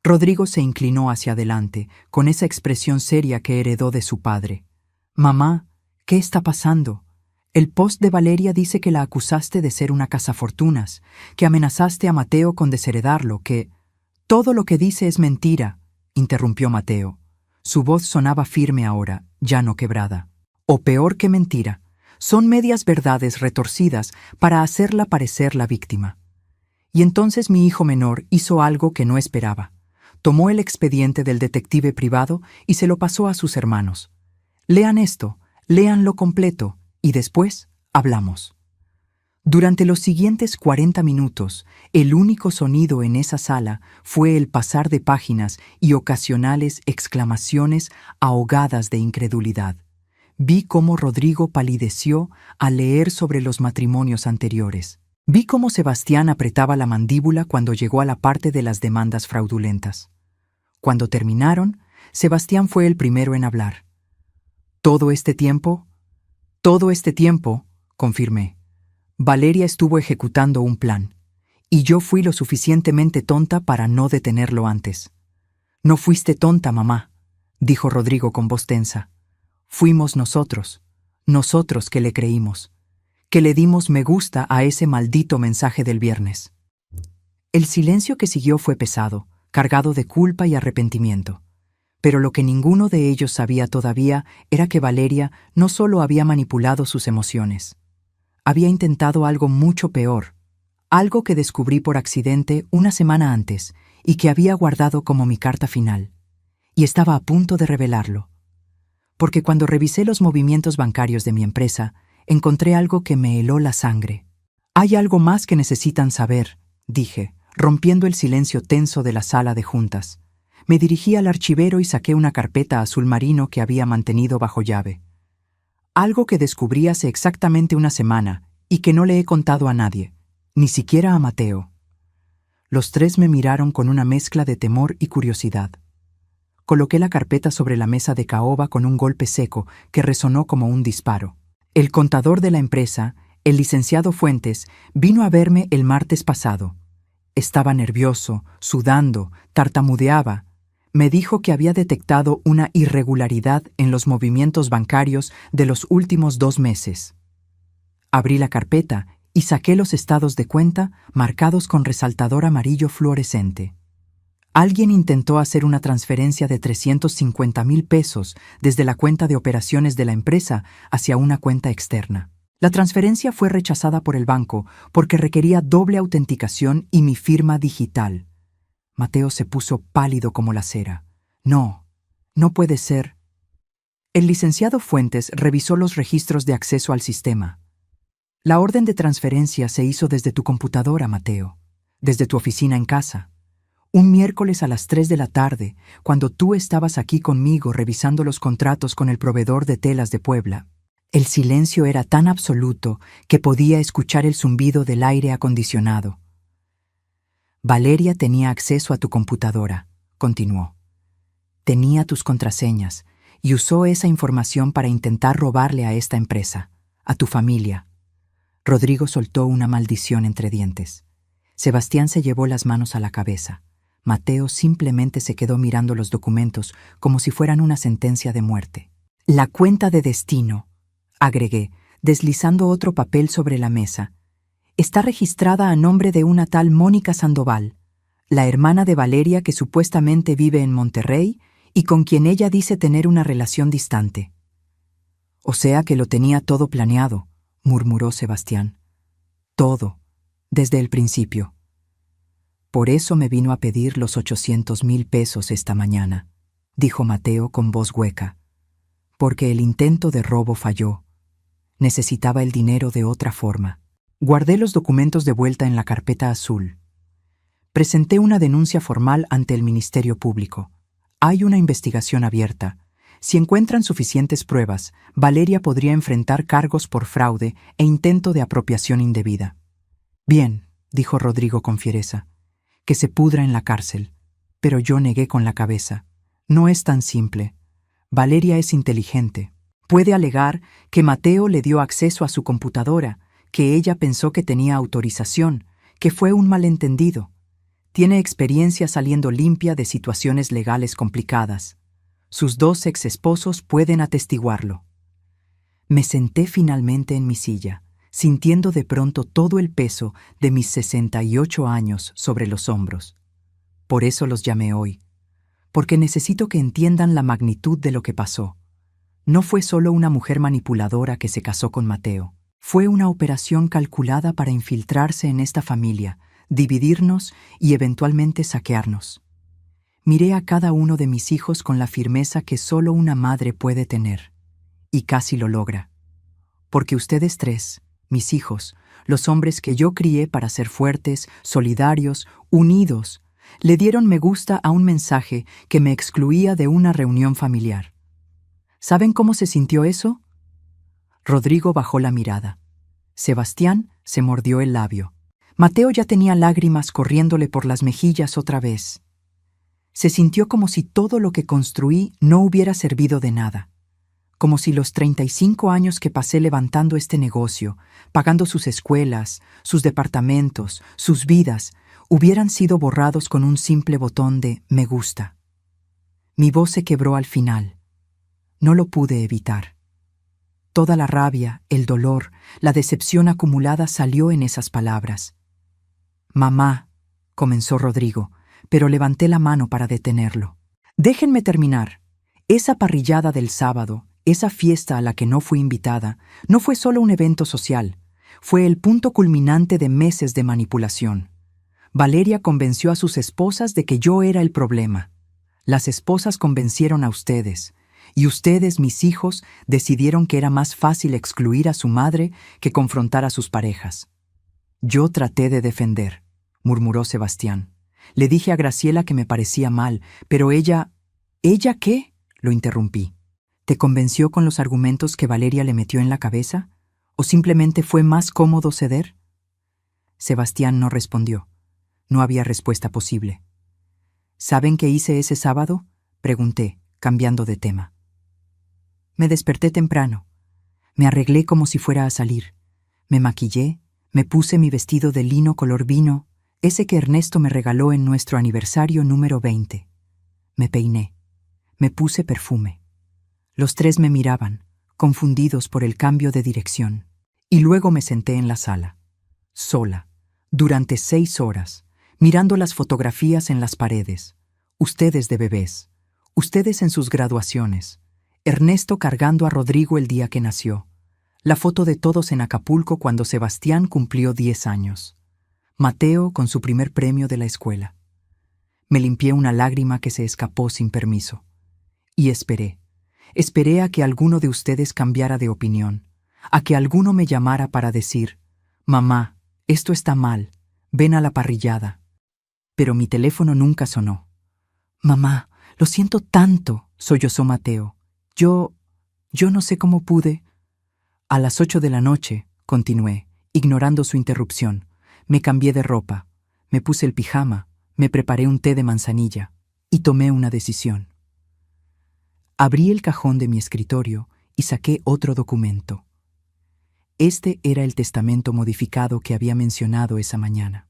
Rodrigo se inclinó hacia adelante, con esa expresión seria que heredó de su padre. Mamá, ¿qué está pasando? El post de Valeria dice que la acusaste de ser una cazafortunas, que amenazaste a Mateo con desheredarlo, que... Todo lo que dice es mentira, interrumpió Mateo. Su voz sonaba firme ahora, ya no quebrada. O peor que mentira, son medias verdades retorcidas para hacerla parecer la víctima. Y entonces mi hijo menor hizo algo que no esperaba. Tomó el expediente del detective privado y se lo pasó a sus hermanos. Lean esto, léanlo completo, y después hablamos. Durante los siguientes 40 minutos, el único sonido en esa sala fue el pasar de páginas y ocasionales exclamaciones ahogadas de incredulidad. Vi cómo Rodrigo palideció al leer sobre los matrimonios anteriores. Vi cómo Sebastián apretaba la mandíbula cuando llegó a la parte de las demandas fraudulentas. Cuando terminaron, Sebastián fue el primero en hablar. Todo este tiempo, confirmé. Valeria estuvo ejecutando un plan, y yo fui lo suficientemente tonta para no detenerlo antes. No fuiste tonta, mamá, dijo Rodrigo con voz tensa. Fuimos nosotros que le creímos, que le dimos me gusta a ese maldito mensaje del viernes. El silencio que siguió fue pesado, cargado de culpa y arrepentimiento. Pero lo que ninguno de ellos sabía todavía era que Valeria no solo había manipulado sus emociones. Había intentado algo mucho peor, algo que descubrí por accidente una semana antes y que había guardado como mi carta final. Y estaba a punto de revelarlo. Porque cuando revisé los movimientos bancarios de mi empresa, encontré algo que me heló la sangre. Hay algo más que necesitan saber, dije, rompiendo el silencio tenso de la sala de juntas. Me dirigí al archivero y saqué una carpeta azul marino que había mantenido bajo llave. Algo que descubrí hace exactamente una semana y que no le he contado a nadie, ni siquiera a Mateo. Los 3 me miraron con una mezcla de temor y curiosidad. Coloqué la carpeta sobre la mesa de caoba con un golpe seco que resonó como un disparo. El contador de la empresa, El licenciado Fuentes vino a verme el martes pasado. Estaba nervioso, sudando, tartamudeaba. Me dijo que había detectado una irregularidad en los movimientos bancarios de los últimos 2 meses. Abrí la carpeta y saqué los estados de cuenta marcados con resaltador amarillo fluorescente. Alguien intentó hacer una transferencia de 350,000 pesos desde la cuenta de operaciones de la empresa hacia una cuenta externa. La transferencia fue rechazada por el banco porque requería doble autenticación y mi firma digital. Mateo se puso pálido como la cera. No puede ser. El licenciado Fuentes revisó los registros de acceso al sistema. La orden de transferencia se hizo desde tu computadora, Mateo, desde tu oficina en casa. Un miércoles a las 3 de la tarde, cuando tú estabas aquí conmigo revisando los contratos con el proveedor de telas de Puebla. El silencio era tan absoluto que podía escuchar el zumbido del aire acondicionado. Valeria tenía acceso a tu computadora, continuó. Tenía tus contraseñas y usó esa información para intentar robarle a esta empresa, a tu familia. Rodrigo soltó una maldición entre dientes. Sebastián se llevó las manos a la cabeza. Mateo simplemente se quedó mirando los documentos como si fueran una sentencia de muerte. La cuenta de destino, agregué, deslizando otro papel sobre la mesa, está registrada a nombre de una tal Mónica Sandoval, la hermana de Valeria que supuestamente vive en Monterrey y con quien ella dice tener una relación distante. O sea que lo tenía todo planeado, murmuró Sebastián. Todo, desde el principio. Por eso me vino a pedir los 800,000 pesos esta mañana, dijo Mateo con voz hueca. Porque el intento de robo falló. Necesitaba el dinero de otra forma. Guardé los documentos de vuelta en la carpeta azul. Presenté una denuncia formal ante el Ministerio Público. Hay una investigación abierta. Si encuentran suficientes pruebas, Valeria podría enfrentar cargos por fraude e intento de apropiación indebida. Bien, dijo Rodrigo con fiereza, que se pudra en la cárcel. Pero yo negué con la cabeza. No es tan simple. Valeria es inteligente. Puede alegar que Mateo le dio acceso a su computadora, que ella pensó que tenía autorización, que fue un malentendido. Tiene experiencia saliendo limpia de situaciones legales complicadas. Sus 2 exesposos pueden atestiguarlo. Me senté finalmente en mi silla, sintiendo de pronto todo el peso de mis 68 años sobre los hombros. Por eso los llamé hoy, porque necesito que entiendan la magnitud de lo que pasó. No fue solo una mujer manipuladora que se casó con Mateo. Fue una operación calculada para infiltrarse en esta familia, dividirnos y eventualmente saquearnos. Miré a cada uno de mis hijos con la firmeza que solo una madre puede tener, y casi lo logra. Porque ustedes 3, mis hijos, los hombres que yo crié para ser fuertes, solidarios, unidos, le dieron me gusta a un mensaje que me excluía de una reunión familiar. ¿Saben cómo se sintió eso? Rodrigo bajó la mirada. Sebastián se mordió el labio. Mateo ya tenía lágrimas corriéndole por las mejillas otra vez. Se sintió como si todo lo que construí no hubiera servido de nada. Como si los 35 años que pasé levantando este negocio, pagando sus escuelas, sus departamentos, sus vidas, hubieran sido borrados con un simple botón de me gusta. Mi voz se quebró al final. No lo pude evitar. Toda la rabia, el dolor, la decepción acumulada salió en esas palabras. Mamá, comenzó Rodrigo, pero levanté la mano para detenerlo. Déjenme terminar. Esa parrillada del sábado, esa fiesta a la que no fui invitada, no fue solo un evento social, fue el punto culminante de meses de manipulación. Valeria convenció a sus esposas de que yo era el problema. Las esposas convencieron a ustedes, y ustedes, mis hijos, decidieron que era más fácil excluir a su madre que confrontar a sus parejas. Yo traté de defender, murmuró Sebastián. Le dije a Graciela que me parecía mal, pero ella... ¿Ella qué? Lo interrumpí. ¿Te convenció con los argumentos que Valeria le metió en la cabeza? ¿O simplemente fue más cómodo ceder? Sebastián no respondió. No había respuesta posible. ¿Saben qué hice ese sábado? Pregunté, cambiando de tema. Me desperté temprano. Me arreglé como si fuera a salir. Me maquillé, me puse mi vestido de lino color vino, ese que Ernesto me regaló en nuestro aniversario número 20. Me peiné, me puse perfume. Los tres me miraban, confundidos por el cambio de dirección. Y luego me senté en la sala, sola, durante 6 horas, mirando las fotografías en las paredes. Ustedes de bebés, ustedes en sus graduaciones, Ernesto cargando a Rodrigo el día que nació, la foto de todos en Acapulco cuando Sebastián cumplió 10 años, Mateo con su primer premio de la escuela. Me limpié una lágrima que se escapó sin permiso. Y esperé a que alguno de ustedes cambiara de opinión, a que alguno me llamara para decir, «Mamá, esto está mal, ven a la parrillada». Pero mi teléfono nunca sonó. «Mamá, lo siento tanto», sollozó Mateo. Yo no sé cómo pude». A las 8 de la noche, continué, ignorando su interrupción, me cambié de ropa, me puse el pijama, me preparé un té de manzanilla y tomé una decisión. Abrí el cajón de mi escritorio y saqué otro documento. Este era el testamento modificado que había mencionado esa mañana.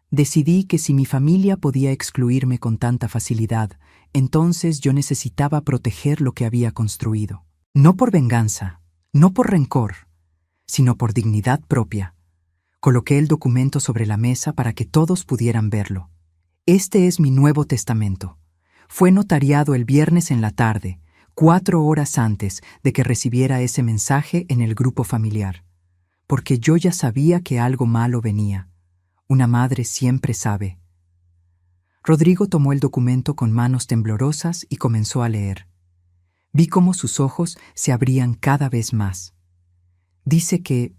Decidí que si mi familia podía excluirme con tanta facilidad, entonces yo necesitaba proteger lo que había construido. No por venganza, no por rencor, sino por dignidad propia. Coloqué el documento sobre la mesa para que todos pudieran verlo. Este es mi nuevo testamento. Fue notariado el viernes en la tarde, 4 horas antes de que recibiera ese mensaje en el grupo familiar, porque yo ya sabía que algo malo venía. Una madre siempre sabe. Rodrigo tomó el documento con manos temblorosas y comenzó a leer. Vi cómo sus ojos se abrían cada vez más. Dice que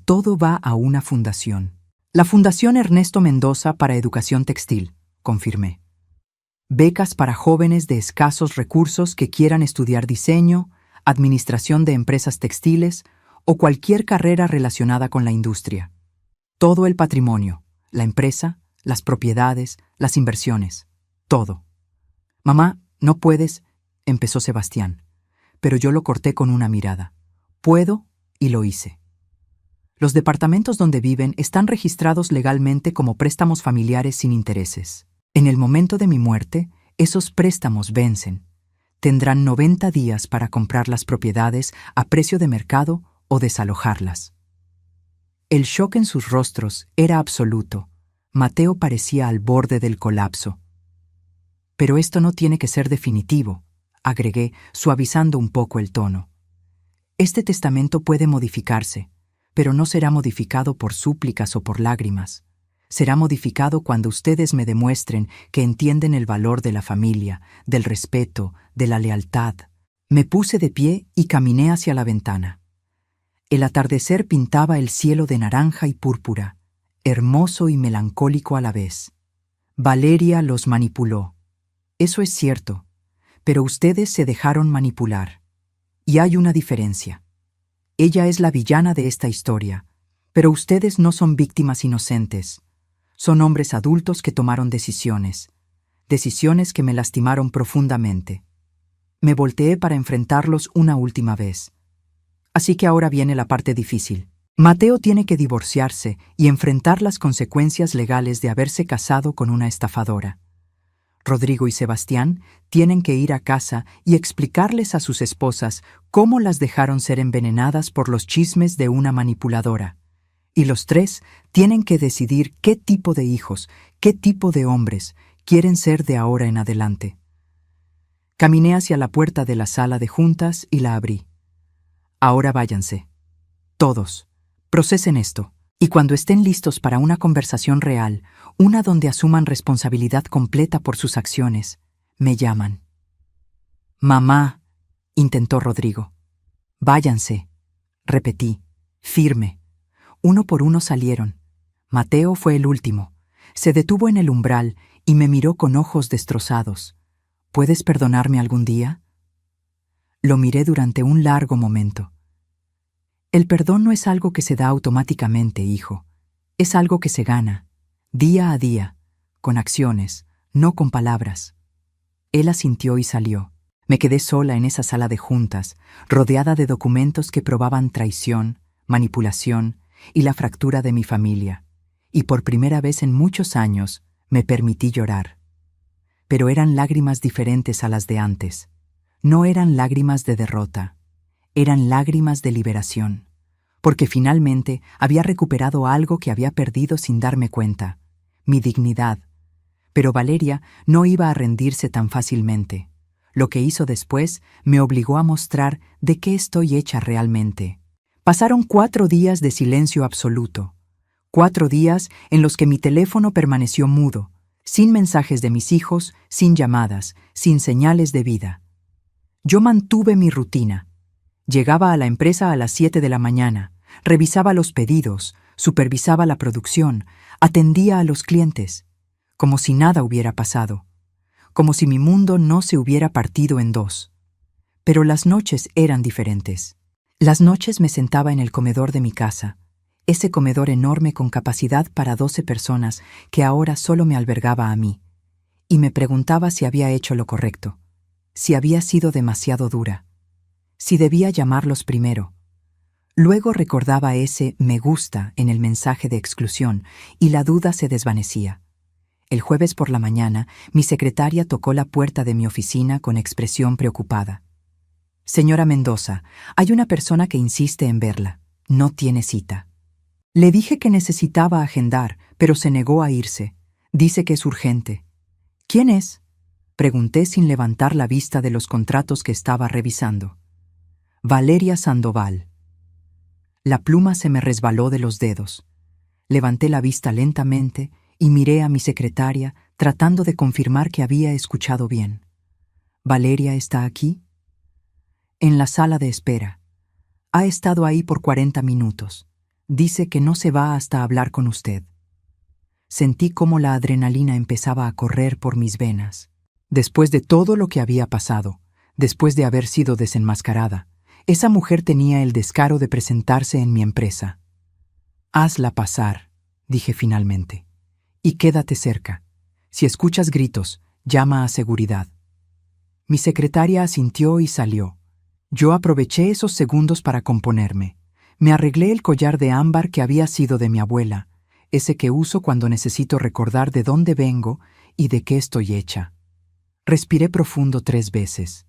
todo va a una fundación. La Fundación Ernesto Mendoza para Educación Textil, confirmé. Becas para jóvenes de escasos recursos que quieran estudiar diseño, administración de empresas textiles o cualquier carrera relacionada con la industria. Todo el patrimonio, la empresa, las propiedades, las inversiones, todo. «Mamá, no puedes», empezó Sebastián, pero yo lo corté con una mirada. «Puedo», y lo hice. Los departamentos donde viven están registrados legalmente como préstamos familiares sin intereses. En el momento de mi muerte, esos préstamos vencen. Tendrán 90 días para comprar las propiedades a precio de mercado o desalojarlas. El shock en sus rostros era absoluto. Mateo parecía al borde del colapso. «Pero esto no tiene que ser definitivo», agregué, suavizando un poco el tono. «Este testamento puede modificarse, pero no será modificado por súplicas o por lágrimas. Será modificado cuando ustedes me demuestren que entienden el valor de la familia, del respeto, de la lealtad». Me puse de pie y caminé hacia la ventana. El atardecer pintaba el cielo de naranja y púrpura, hermoso y melancólico a la vez. Valeria los manipuló. Eso es cierto, pero ustedes se dejaron manipular. Y hay una diferencia. Ella es la villana de esta historia, pero ustedes no son víctimas inocentes. Son hombres adultos que tomaron decisiones que me lastimaron profundamente. Me volteé para enfrentarlos una última vez. Así que ahora viene la parte difícil. Mateo tiene que divorciarse y enfrentar las consecuencias legales de haberse casado con una estafadora. Rodrigo y Sebastián tienen que ir a casa y explicarles a sus esposas cómo las dejaron ser envenenadas por los chismes de una manipuladora. Y los tres tienen que decidir qué tipo de hijos, qué tipo de hombres quieren ser de ahora en adelante. Caminé hacia la puerta de la sala de juntas y la abrí. «Ahora váyanse. Todos. Procesen esto. Y cuando estén listos para una conversación real, una donde asuman responsabilidad completa por sus acciones, me llaman». «Mamá», intentó Rodrigo. «Váyanse», repetí, firme. Uno por uno salieron. Mateo fue el último. Se detuvo en el umbral y me miró con ojos destrozados. «¿Puedes perdonarme algún día?». Lo miré durante un largo momento. «El perdón no es algo que se da automáticamente, hijo. Es algo que se gana, día a día, con acciones, no con palabras». Él asintió y salió. Me quedé sola en esa sala de juntas, rodeada de documentos que probaban traición, manipulación y la fractura de mi familia, y por primera vez en muchos años me permití llorar. Pero eran lágrimas diferentes a las de antes. No eran lágrimas de derrota, eran lágrimas de liberación, porque finalmente había recuperado algo que había perdido sin darme cuenta, mi dignidad. Pero Valeria no iba a rendirse tan fácilmente. Lo que hizo después me obligó a mostrar de qué estoy hecha realmente. Pasaron 4 días de silencio absoluto, 4 días en los que mi teléfono permaneció mudo, sin mensajes de mis hijos, sin llamadas, sin señales de vida. Yo mantuve mi rutina. Llegaba a la empresa a las 7 de la mañana, revisaba los pedidos, supervisaba la producción, atendía a los clientes, como si nada hubiera pasado, como si mi mundo no se hubiera partido en dos. Pero las noches eran diferentes. Las noches me sentaba en el comedor de mi casa, ese comedor enorme con capacidad para 12 personas que ahora solo me albergaba a mí, y me preguntaba si había hecho lo correcto, si había sido demasiado dura, si debía llamarlos primero. Luego recordaba ese me gusta en el mensaje de exclusión y la duda se desvanecía. El jueves por la mañana, mi secretaria tocó la puerta de mi oficina con expresión preocupada. «Señora Mendoza, hay una persona que insiste en verla. No tiene cita». Le dije que necesitaba agendar, pero se negó a irse. Dice que es urgente. «¿Quién es?», pregunté sin levantar la vista de los contratos que estaba revisando. «Valeria Sandoval». La pluma se me resbaló de los dedos. Levanté la vista lentamente y miré a mi secretaria tratando de confirmar que había escuchado bien. «¿Valeria está aquí?» «En la sala de espera. Ha estado ahí por 40 minutos. Dice que no se va hasta hablar con usted». Sentí cómo la adrenalina empezaba a correr por mis venas. Después de todo lo que había pasado, después de haber sido desenmascarada, esa mujer tenía el descaro de presentarse en mi empresa. «Hazla pasar», dije finalmente, «y quédate cerca. Si escuchas gritos, llama a seguridad». Mi secretaria asintió y salió. Yo aproveché esos segundos para componerme. Me arreglé el collar de ámbar que había sido de mi abuela, ese que uso cuando necesito recordar de dónde vengo y de qué estoy hecha. Respiré profundo 3 veces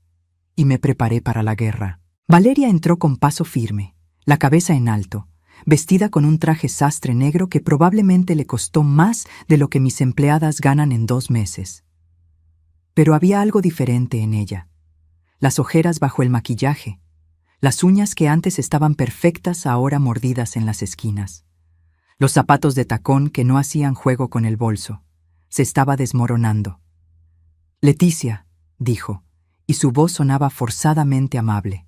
y me preparé para la guerra. Valeria entró con paso firme, la cabeza en alto, vestida con un traje sastre negro que probablemente le costó más de lo que mis empleadas ganan en 2 meses. Pero había algo diferente en ella. Las ojeras bajo el maquillaje, las uñas que antes estaban perfectas ahora mordidas en las esquinas, los zapatos de tacón que no hacían juego con el bolso. Se estaba desmoronando. «Leticia», dijo, y su voz sonaba forzadamente amable.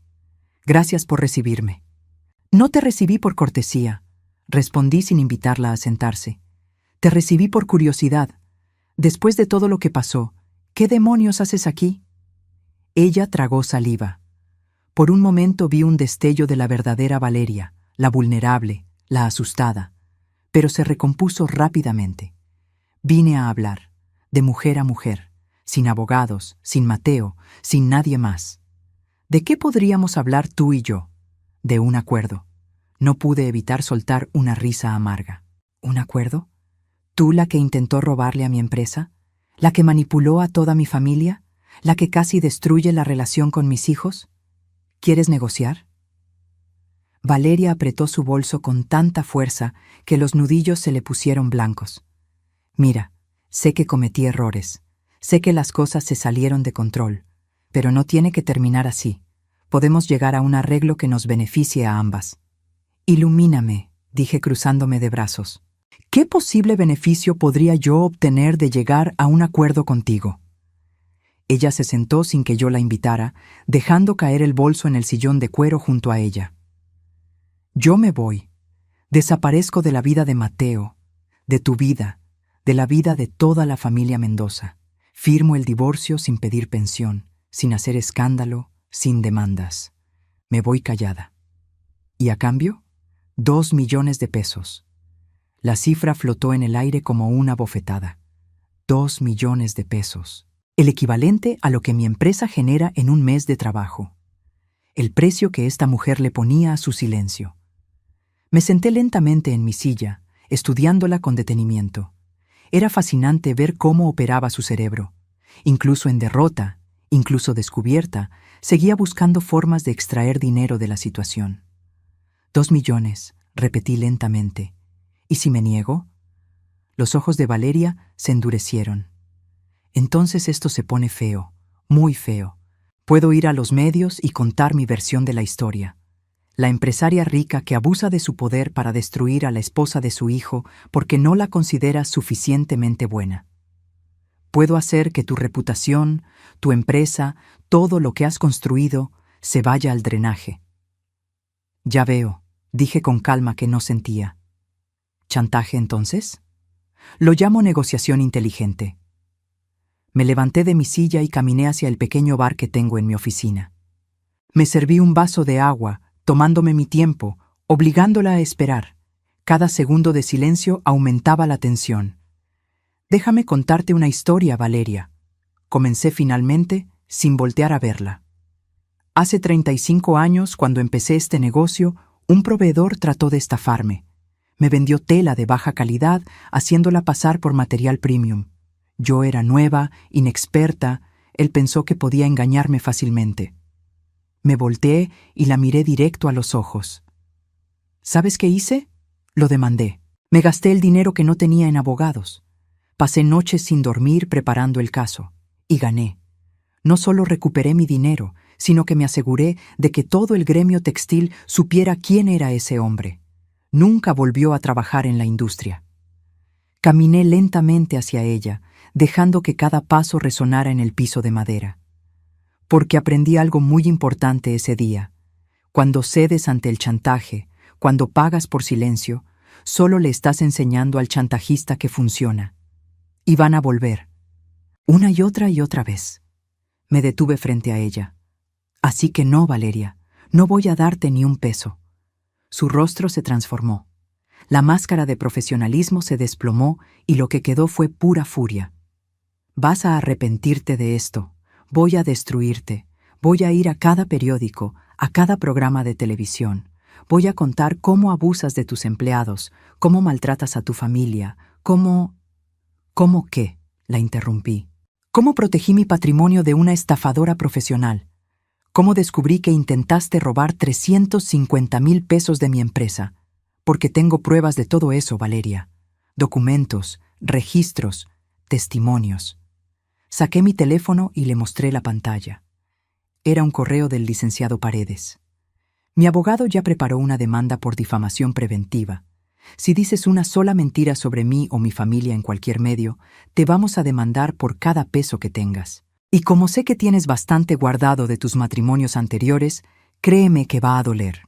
«Gracias por recibirme». «No te recibí por cortesía», respondí sin invitarla a sentarse. «Te recibí por curiosidad. Después de todo lo que pasó, ¿qué demonios haces aquí?» Ella tragó saliva. Por un momento vi un destello de la verdadera Valeria, la vulnerable, la asustada, pero se recompuso rápidamente. «Vine a hablar, de mujer a mujer, sin abogados, sin Mateo, sin nadie más. ¿De qué podríamos hablar tú y yo? De un acuerdo». No pude evitar soltar una risa amarga. «¿Un acuerdo? ¿Tú la que intentó robarle a mi empresa? ¿La que manipuló a toda mi familia? ¿La que casi destruye la relación con mis hijos? ¿Quieres negociar?» Valeria apretó su bolso con tanta fuerza que los nudillos se le pusieron blancos. «Mira, sé que cometí errores. Sé que las cosas se salieron de control, pero no tiene que terminar así. Podemos llegar a un arreglo que nos beneficie a ambas». «Ilumíname», dije cruzándome de brazos. «¿Qué posible beneficio podría yo obtener de llegar a un acuerdo contigo?» Ella se sentó sin que yo la invitara, dejando caer el bolso en el sillón de cuero junto a ella. «Yo me voy. Desaparezco de la vida de Mateo, de tu vida, de la vida de toda la familia Mendoza. Firmo el divorcio sin pedir pensión, sin hacer escándalo, sin demandas. Me voy callada. ¿Y a cambio? 2 millones de pesos». La cifra flotó en el aire como una bofetada. 2 millones de pesos. El equivalente a lo que mi empresa genera en un mes de trabajo. El precio que esta mujer le ponía a su silencio. Me senté lentamente en mi silla, estudiándola con detenimiento. Era fascinante ver cómo operaba su cerebro. Incluso en derrota, incluso descubierta, seguía buscando formas de extraer dinero de la situación. 2 millones, repetí lentamente. ¿Y si me niego? Los ojos de Valeria se endurecieron. Entonces esto se pone feo, muy feo. Puedo ir a los medios y contar mi versión de la historia. La empresaria rica que abusa de su poder para destruir a la esposa de su hijo porque no la considera suficientemente buena. Puedo hacer que tu reputación, tu empresa, todo lo que has construido, se vaya al drenaje. Ya veo, dije con calma que no sentía. ¿Chantaje entonces? Lo llamo negociación inteligente. Me levanté de mi silla y caminé hacia el pequeño bar que tengo en mi oficina. Me serví un vaso de agua, tomándome mi tiempo, obligándola a esperar. Cada segundo de silencio aumentaba la tensión. Déjame contarte una historia, Valeria. Comencé finalmente, sin voltear a verla. Hace 35 años, cuando empecé este negocio, un proveedor trató de estafarme. Me vendió tela de baja calidad, haciéndola pasar por material premium. Yo era nueva, inexperta, él pensó que podía engañarme fácilmente. Me volteé y la miré directo a los ojos. ¿Sabes qué hice? Lo demandé. Me gasté el dinero que no tenía en abogados. Pasé noches sin dormir preparando el caso. Y gané. No solo recuperé mi dinero, sino que me aseguré de que todo el gremio textil supiera quién era ese hombre. Nunca volvió a trabajar en la industria. Caminé lentamente hacia ella, dejando que cada paso resonara en el piso de madera. Porque aprendí algo muy importante ese día. Cuando cedes ante el chantaje, cuando pagas por silencio, solo le estás enseñando al chantajista que funciona. Y van a volver. Una y otra vez. Me detuve frente a ella. Así que no, Valeria, no voy a darte ni un peso. Su rostro se transformó. La máscara de profesionalismo se desplomó y lo que quedó fue pura furia. Vas a arrepentirte de esto. Voy a destruirte. Voy a ir a cada periódico, a cada programa de televisión. Voy a contar cómo abusas de tus empleados, cómo maltratas a tu familia, cómo... ¿Cómo qué? La interrumpí. ¿Cómo protegí mi patrimonio de una estafadora profesional? ¿Cómo descubrí que intentaste robar 350,000 pesos de mi empresa? Porque tengo pruebas de todo eso, Valeria. Documentos, registros, testimonios. Saqué mi teléfono y le mostré la pantalla. Era un correo del licenciado Paredes. Mi abogado ya preparó una demanda por difamación preventiva. Si dices una sola mentira sobre mí o mi familia en cualquier medio, te vamos a demandar por cada peso que tengas. Y como sé que tienes bastante guardado de tus matrimonios anteriores, créeme que va a doler.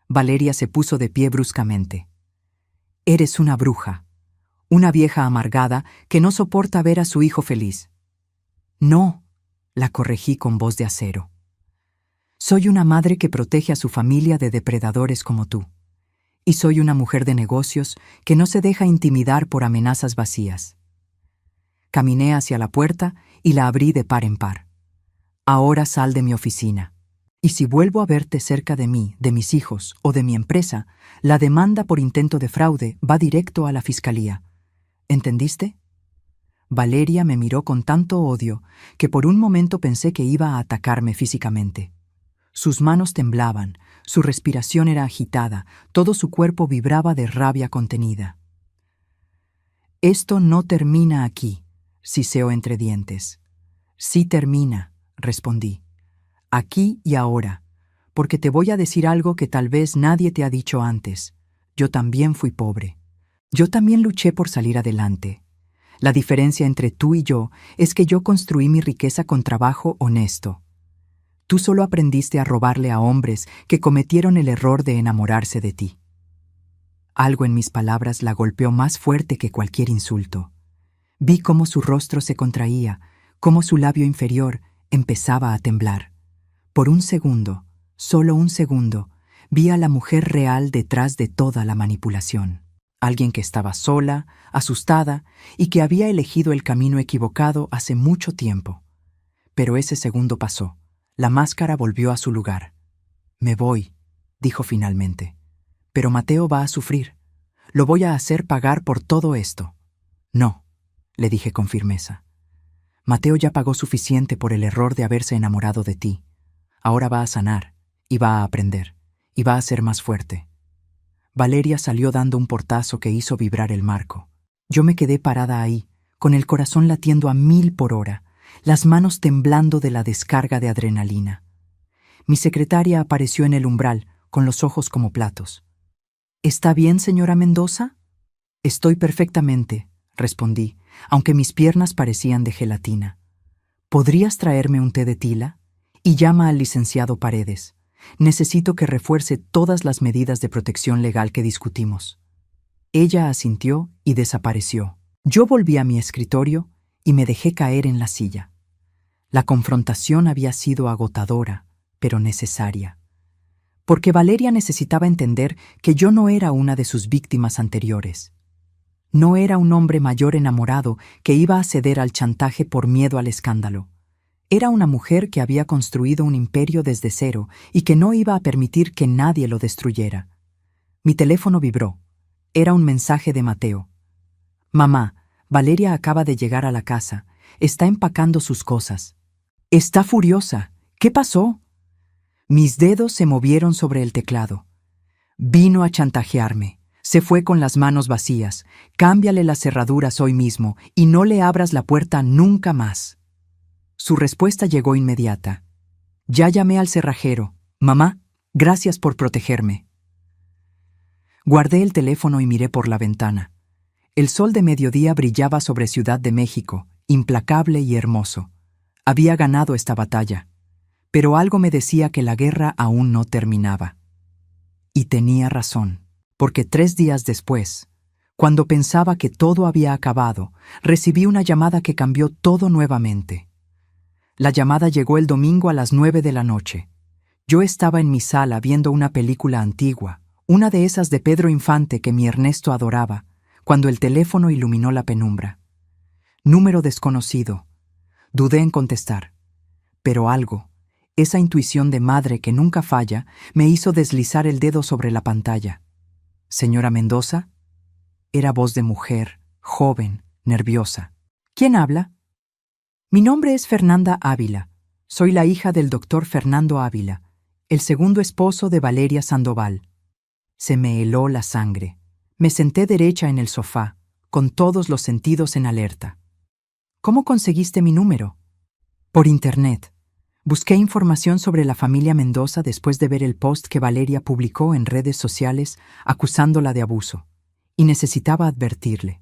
Valeria se puso de pie bruscamente. Eres una bruja, una vieja amargada que no soporta ver a su hijo feliz. No, la corregí con voz de acero. Soy una madre que protege a su familia de depredadores como tú. Y soy una mujer de negocios que no se deja intimidar por amenazas vacías. Caminé hacia la puerta y la abrí de par en par. Ahora sal de mi oficina. Y si vuelvo a verte cerca de mí, de mis hijos o de mi empresa, la demanda por intento de fraude va directo a la fiscalía. ¿Entendiste? Valeria me miró con tanto odio que por un momento pensé que iba a atacarme físicamente. Sus manos temblaban, su respiración era agitada, todo su cuerpo vibraba de rabia contenida. Esto no termina aquí, siseó entre dientes. Sí termina, respondí. Aquí y ahora, porque te voy a decir algo que tal vez nadie te ha dicho antes. Yo también fui pobre. Yo también luché por salir adelante. La diferencia entre tú y yo es que yo construí mi riqueza con trabajo honesto. Tú solo aprendiste a robarle a hombres que cometieron el error de enamorarse de ti. Algo en mis palabras la golpeó más fuerte que cualquier insulto. Vi cómo su rostro se contraía, cómo su labio inferior empezaba a temblar. Por un segundo, solo un segundo, vi a la mujer real detrás de toda la manipulación. Alguien que estaba sola, asustada y que había elegido el camino equivocado hace mucho tiempo. Pero ese segundo pasó. La máscara volvió a su lugar. Me voy, dijo finalmente. Pero Mateo va a sufrir. Lo voy a hacer pagar por todo esto. No, le dije con firmeza. Mateo ya pagó suficiente por el error de haberse enamorado de ti. Ahora va a sanar, y va a aprender, y va a ser más fuerte. Valeria salió dando un portazo que hizo vibrar el marco. Yo me quedé parada ahí, con el corazón latiendo a 1000 por hora, las manos temblando de la descarga de adrenalina. Mi secretaria apareció en el umbral, con los ojos como platos. ¿Está bien, señora Mendoza? Estoy perfectamente, respondí, aunque mis piernas parecían de gelatina. ¿Podrías traerme un té de tila? Y llama al licenciado Paredes. Necesito que refuerce todas las medidas de protección legal que discutimos. Ella asintió y desapareció. Yo volví a mi escritorio y me dejé caer en la silla. La confrontación había sido agotadora, pero necesaria. Porque Valeria necesitaba entender que yo no era una de sus víctimas anteriores. No era un hombre mayor enamorado que iba a ceder al chantaje por miedo al escándalo. Era una mujer que había construido un imperio desde cero y que no iba a permitir que nadie lo destruyera. Mi teléfono vibró. Era un mensaje de Mateo. «Mamá, Valeria acaba de llegar a la casa. Está empacando sus cosas. Está furiosa. ¿Qué pasó?» Mis dedos se movieron sobre el teclado. Vino a chantajearme. Se fue con las manos vacías. Cámbiale las cerraduras hoy mismo y no le abras la puerta nunca más. Su respuesta llegó inmediata. Ya llamé al cerrajero. Mamá, gracias por protegerme. Guardé el teléfono y miré por la ventana. El sol de mediodía brillaba sobre Ciudad de México, implacable y hermoso. Había ganado esta batalla, pero algo me decía que la guerra aún no terminaba. Y tenía razón, porque 3 días después, cuando pensaba que todo había acabado, recibí una llamada que cambió todo nuevamente. La llamada llegó el domingo a las 9 de la noche. Yo estaba en mi sala viendo una película antigua, una de esas de Pedro Infante que mi Ernesto adoraba, cuando el teléfono iluminó la penumbra. Número desconocido. Dudé en contestar. Pero algo, esa intuición de madre que nunca falla, me hizo deslizar el dedo sobre la pantalla. «¿Señora Mendoza?» Era voz de mujer, joven, nerviosa. «¿Quién habla?» «Mi nombre es Fernanda Ávila. Soy la hija del doctor Fernando Ávila, el segundo esposo de Valeria Sandoval». Se me heló la sangre. Me senté derecha en el sofá, con todos los sentidos en alerta. «¿Cómo conseguiste mi número?» «Por internet. Busqué información sobre la familia Mendoza después de ver el post que Valeria publicó en redes sociales acusándola de abuso, y necesitaba advertirle».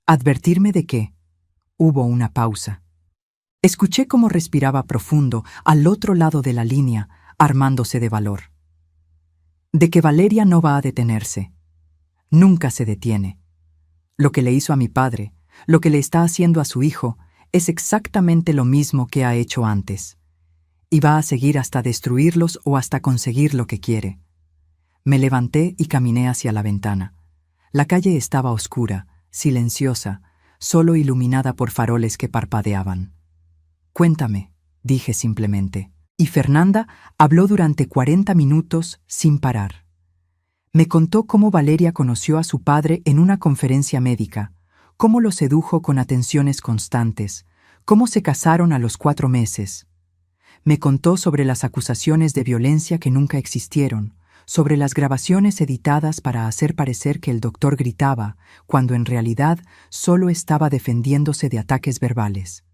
«¿Advertirme de qué?» Hubo una pausa. Escuché cómo respiraba profundo al otro lado de la línea, armándose de valor. «De que Valeria no va a detenerse. Nunca se detiene. Lo que le hizo a mi padre, lo que le está haciendo a su hijo, es exactamente lo mismo que ha hecho antes. Y va a seguir hasta destruirlos o hasta conseguir lo que quiere». Me levanté y caminé hacia la ventana. La calle estaba oscura, silenciosa, solo iluminada por faroles que parpadeaban. «Cuéntame», dije simplemente. Y Fernanda habló durante 40 minutos sin parar. Me contó cómo Valeria conoció a su padre en una conferencia médica, cómo lo sedujo con atenciones constantes, cómo se casaron a los 4 meses. Me contó sobre las acusaciones de violencia que nunca existieron, sobre las grabaciones editadas para hacer parecer que el doctor gritaba, cuando en realidad solo estaba defendiéndose de ataques verbales.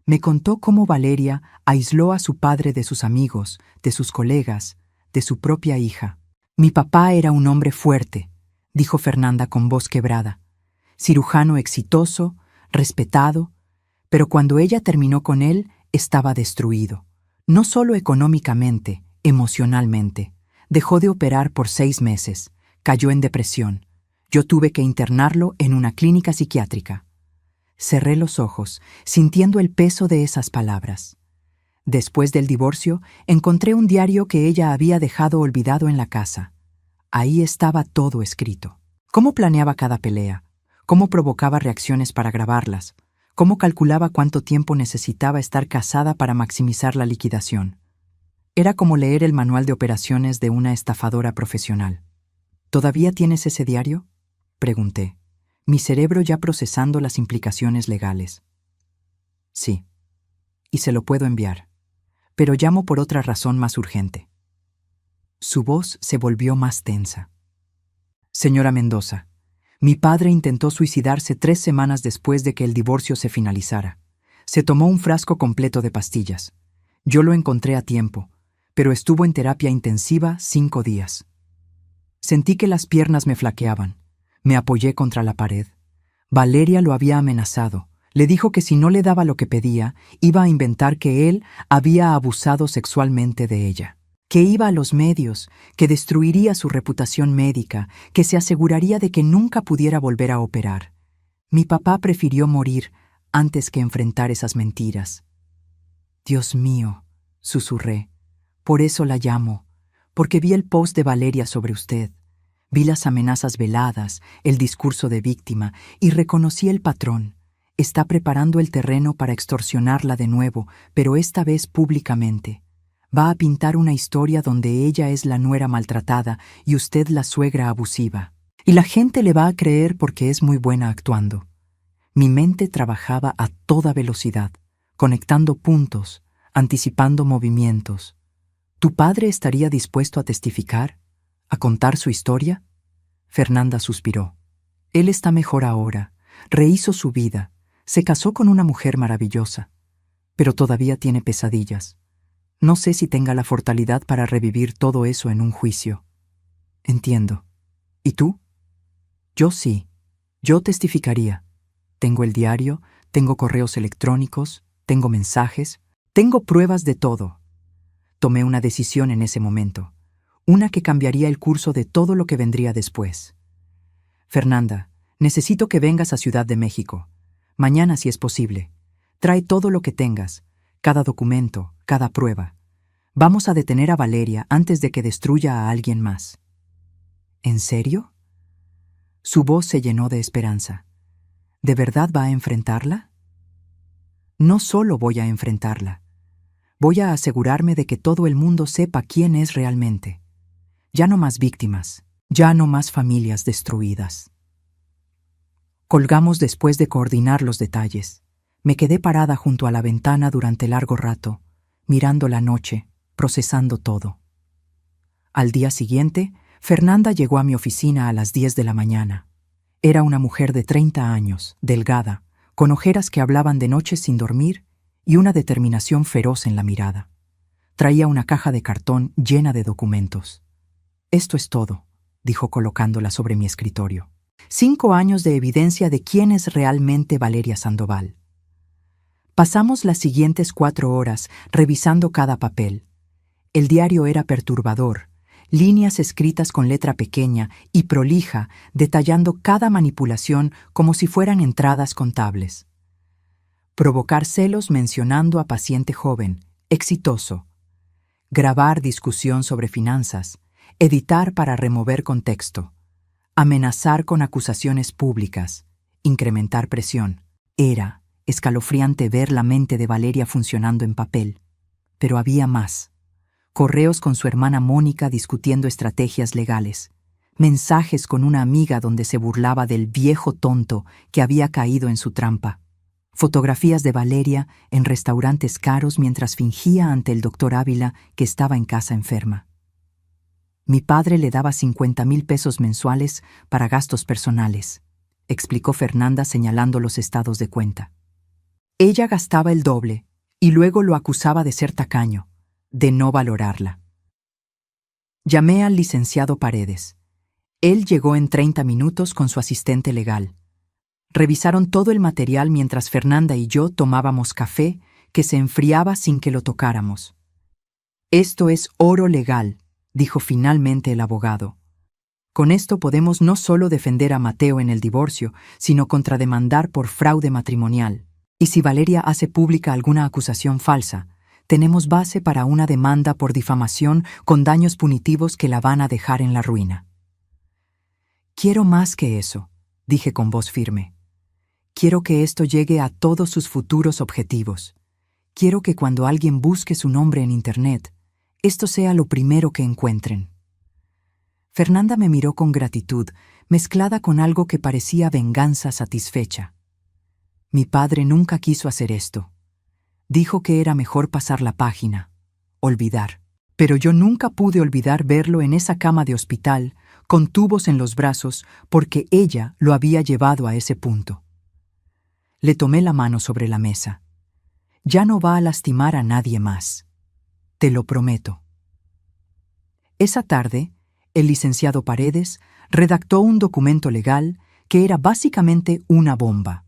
Me contó cómo Valeria aisló a su padre de sus amigos, de sus colegas, de su propia hija. «Mi papá era un hombre fuerte», dijo Fernanda con voz quebrada. «Cirujano exitoso, respetado, pero cuando ella terminó con él, estaba destruido. No solo económicamente, emocionalmente. Dejó de operar por 6 meses. Cayó en depresión. Yo tuve que internarlo en una clínica psiquiátrica». Cerré los ojos, sintiendo el peso de esas palabras. Después del divorcio, encontré un diario que ella había dejado olvidado en la casa. Ahí estaba todo escrito. Cómo planeaba cada pelea, cómo provocaba reacciones para grabarlas, cómo calculaba cuánto tiempo necesitaba estar casada para maximizar la liquidación. Era como leer el manual de operaciones de una estafadora profesional. ¿Todavía tienes ese diario?, pregunté, mi cerebro ya procesando las implicaciones legales. Sí, y se lo puedo enviar, pero llamo por otra razón más urgente. Su voz se volvió más tensa. Señora Mendoza, mi padre intentó suicidarse 3 semanas después de que el divorcio se finalizara. Se tomó un frasco completo de pastillas. Yo lo encontré a tiempo, pero estuvo en terapia intensiva 5 días. Sentí que las piernas me flaqueaban. Me apoyé contra la pared. Valeria lo había amenazado. Le dijo que si no le daba lo que pedía, iba a inventar que él había abusado sexualmente de ella, que iba a los medios, que destruiría su reputación médica, que se aseguraría de que nunca pudiera volver a operar. Mi papá prefirió morir antes que enfrentar esas mentiras. Dios mío, susurré, por eso la llamo, porque vi el post de Valeria sobre usted. Vi las amenazas veladas, el discurso de víctima, y reconocí el patrón. Está preparando el terreno para extorsionarla de nuevo, pero esta vez públicamente. Va a pintar una historia donde ella es la nuera maltratada y usted la suegra abusiva. Y la gente le va a creer porque es muy buena actuando. Mi mente trabajaba a toda velocidad, conectando puntos, anticipando movimientos. ¿Tu padre estaría dispuesto a testificar? ¿A contar su historia? Fernanda suspiró. Él está mejor ahora, rehizo su vida, se casó con una mujer maravillosa, pero todavía tiene pesadillas. No sé si tenga la fortalidad para revivir todo eso en un juicio. Entiendo. ¿Y tú? Yo sí. Yo testificaría. Tengo el diario, tengo correos electrónicos, tengo mensajes, tengo pruebas de todo. Tomé una decisión en ese momento, una que cambiaría el curso de todo lo que vendría después. Fernanda, necesito que vengas a Ciudad de México. Mañana, si es posible. Trae todo lo que tengas, cada documento, cada prueba. Vamos a detener a Valeria antes de que destruya a alguien más. ¿En serio? Su voz se llenó de esperanza. ¿De verdad va a enfrentarla? No solo voy a enfrentarla. Voy a asegurarme de que todo el mundo sepa quién es realmente. Ya no más víctimas, ya no más familias destruidas. Colgamos después de coordinar los detalles. Me quedé parada junto a la ventana durante largo rato, mirando la noche, procesando todo. Al día siguiente, Fernanda llegó a mi oficina a las 10 de la mañana. Era una mujer de 30 años, delgada, con ojeras que hablaban de noches sin dormir y una determinación feroz en la mirada. Traía una caja de cartón llena de documentos. Esto es todo, dijo colocándola sobre mi escritorio. 5 años de evidencia de quién es realmente Valeria Sandoval. Pasamos las siguientes 4 horas revisando cada papel. El diario era perturbador, líneas escritas con letra pequeña y prolija, detallando cada manipulación como si fueran entradas contables. Provocar celos mencionando a paciente joven, exitoso. Grabar discusión sobre finanzas, editar para remover contexto. Amenazar con acusaciones públicas, incrementar presión. Era escalofriante ver la mente de Valeria funcionando en papel. Pero había más. Correos con su hermana Mónica discutiendo estrategias legales. Mensajes con una amiga donde se burlaba del viejo tonto que había caído en su trampa. Fotografías de Valeria en restaurantes caros mientras fingía ante el doctor Ávila que estaba en casa enferma. Mi padre le daba 50,000 pesos mensuales para gastos personales, explicó Fernanda señalando los estados de cuenta. Ella gastaba el doble y luego lo acusaba de ser tacaño, de no valorarla. Llamé al licenciado Paredes. Él llegó en 30 minutos con su asistente legal. Revisaron todo el material mientras Fernanda y yo tomábamos café que se enfriaba sin que lo tocáramos. Esto es oro legal, dijo finalmente el abogado. Con esto podemos no solo defender a Mateo en el divorcio, sino contrademandar por fraude matrimonial. Y si Valeria hace pública alguna acusación falsa, tenemos base para una demanda por difamación con daños punitivos que la van a dejar en la ruina. Quiero más que eso, dije con voz firme. Quiero que esto llegue a todos sus futuros objetivos. Quiero que cuando alguien busque su nombre en Internet, esto sea lo primero que encuentren. Fernanda me miró con gratitud, mezclada con algo que parecía venganza satisfecha. Mi padre nunca quiso hacer esto. Dijo que era mejor pasar la página, olvidar. Pero yo nunca pude olvidar verlo en esa cama de hospital, con tubos en los brazos, porque ella lo había llevado a ese punto. Le tomé la mano sobre la mesa. Ya no va a lastimar a nadie más. Te lo prometo. Esa tarde, el licenciado Paredes redactó un documento legal que era básicamente una bomba.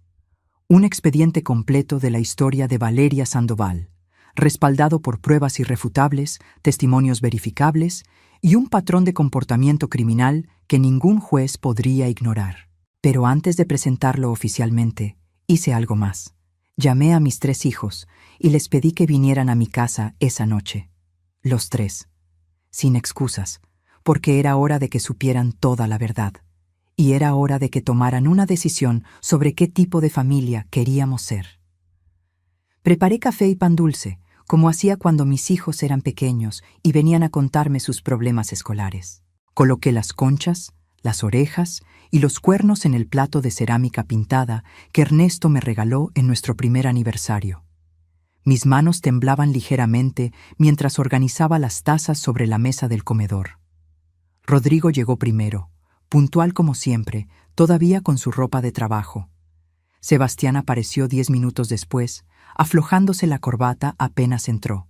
Un expediente completo de la historia de Valeria Sandoval, respaldado por pruebas irrefutables, testimonios verificables y un patrón de comportamiento criminal que ningún juez podría ignorar. Pero antes de presentarlo oficialmente, hice algo más. Llamé a mis 3 hijos y les pedí que vinieran a mi casa esa noche. Los 3. Sin excusas, porque era hora de que supieran toda la verdad. Y era hora de que tomaran una decisión sobre qué tipo de familia queríamos ser. Preparé café y pan dulce, como hacía cuando mis hijos eran pequeños y venían a contarme sus problemas escolares. Coloqué las conchas, las orejas y los cuernos en el plato de cerámica pintada que Ernesto me regaló en nuestro primer aniversario. Mis manos temblaban ligeramente mientras organizaba las tazas sobre la mesa del comedor. Rodrigo llegó primero, puntual como siempre, todavía con su ropa de trabajo. Sebastián apareció 10 minutos después, aflojándose la corbata apenas entró.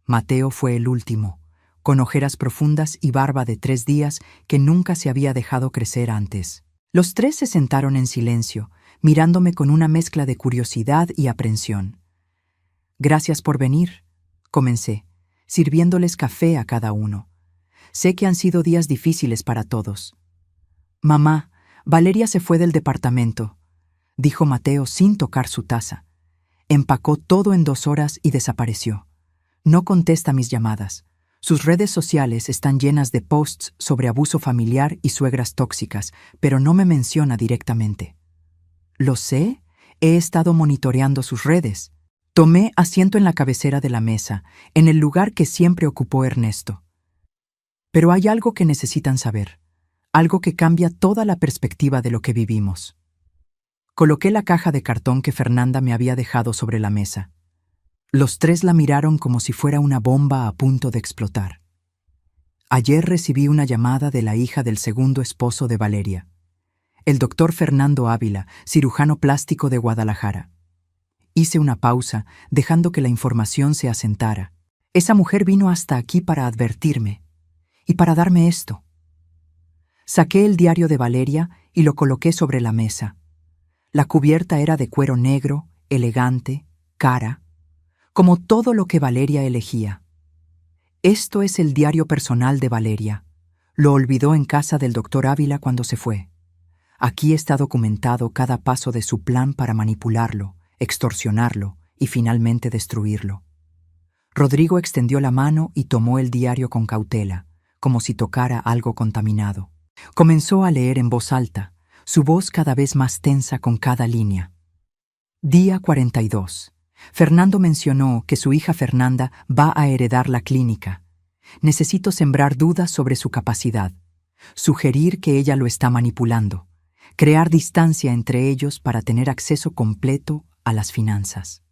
Mateo fue el último, con ojeras profundas y barba de 3 días que nunca se había dejado crecer antes. Los 3 se sentaron en silencio, mirándome con una mezcla de curiosidad y aprensión. «Gracias por venir», comencé, sirviéndoles café a cada uno. «Sé que han sido días difíciles para todos». «Mamá, Valeria se fue del departamento», dijo Mateo sin tocar su taza. Empacó todo en 2 horas y desapareció. No contesta mis llamadas. Sus redes sociales están llenas de posts sobre abuso familiar y suegras tóxicas, pero no me menciona directamente. Lo sé, he estado monitoreando sus redes. Tomé asiento en la cabecera de la mesa, en el lugar que siempre ocupó Ernesto. Pero hay algo que necesitan saber, algo que cambia toda la perspectiva de lo que vivimos. Coloqué la caja de cartón que Fernanda me había dejado sobre la mesa. Los 3 la miraron como si fuera una bomba a punto de explotar. Ayer recibí una llamada de la hija del segundo esposo de Valeria, el doctor Fernando Ávila, cirujano plástico de Guadalajara. Hice una pausa, dejando que la información se asentara. Esa mujer vino hasta aquí para advertirme y para darme esto. Saqué el diario de Valeria y lo coloqué sobre la mesa. La cubierta era de cuero negro, elegante, cara, como todo lo que Valeria elegía. Esto es el diario personal de Valeria. Lo olvidó en casa del doctor Ávila cuando se fue. Aquí está documentado cada paso de su plan para manipularlo, extorsionarlo y finalmente destruirlo. Rodrigo extendió la mano y tomó el diario con cautela, como si tocara algo contaminado. Comenzó a leer en voz alta, su voz cada vez más tensa con cada línea. Día 42. Fernando mencionó que su hija Fernanda va a heredar la clínica. Necesito sembrar dudas sobre su capacidad, sugerir que ella lo está manipulando, crear distancia entre ellos para tener acceso completo a las finanzas.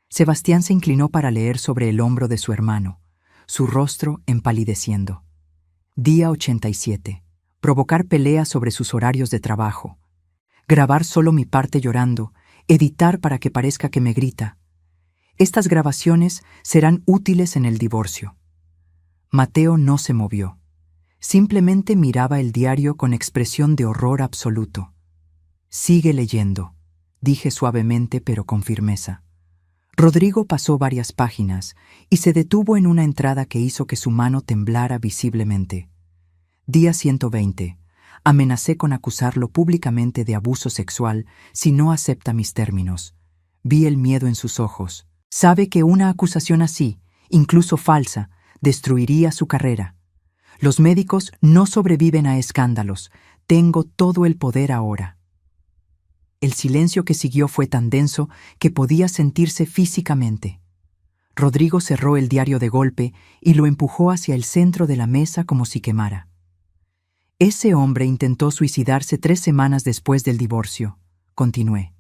Sebastián se inclinó para leer sobre el hombro de su hermano, su rostro empalideciendo. Día 87. Provocar peleas sobre sus horarios de trabajo. Grabar solo mi parte llorando, editar para que parezca que me grita. Estas grabaciones serán útiles en el divorcio. Mateo no se movió. Simplemente miraba el diario con expresión de horror absoluto. «Sigue leyendo», dije suavemente pero con firmeza. Rodrigo pasó varias páginas y se detuvo en una entrada que hizo que su mano temblara visiblemente. Día 120. Amenacé con acusarlo públicamente de abuso sexual si no acepta mis términos. Vi el miedo en sus ojos. Sabe que una acusación así, incluso falsa, destruiría su carrera. Los médicos no sobreviven a escándalos. Tengo todo el poder ahora. El silencio que siguió fue tan denso que podía sentirse físicamente. Rodrigo cerró el diario de golpe y lo empujó hacia el centro de la mesa como si quemara. Ese hombre intentó suicidarse 3 semanas después del divorcio, continué.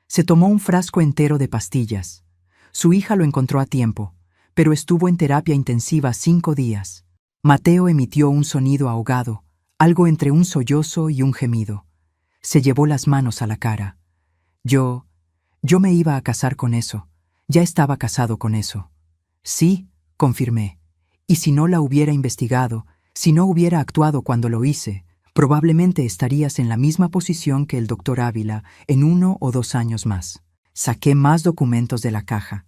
Se tomó un frasco entero de pastillas. Su hija lo encontró a tiempo, pero estuvo en terapia intensiva 5 días. Mateo emitió un sonido ahogado, algo entre un sollozo y un gemido. Se llevó las manos a la cara. Yo me iba a casar con eso. Ya estaba casado con eso. Sí, confirmé. Y si no la hubiera investigado, si no hubiera actuado cuando lo hice, probablemente estarías en la misma posición que el doctor Ávila en 1 o 2 años más. Saqué más documentos de la caja.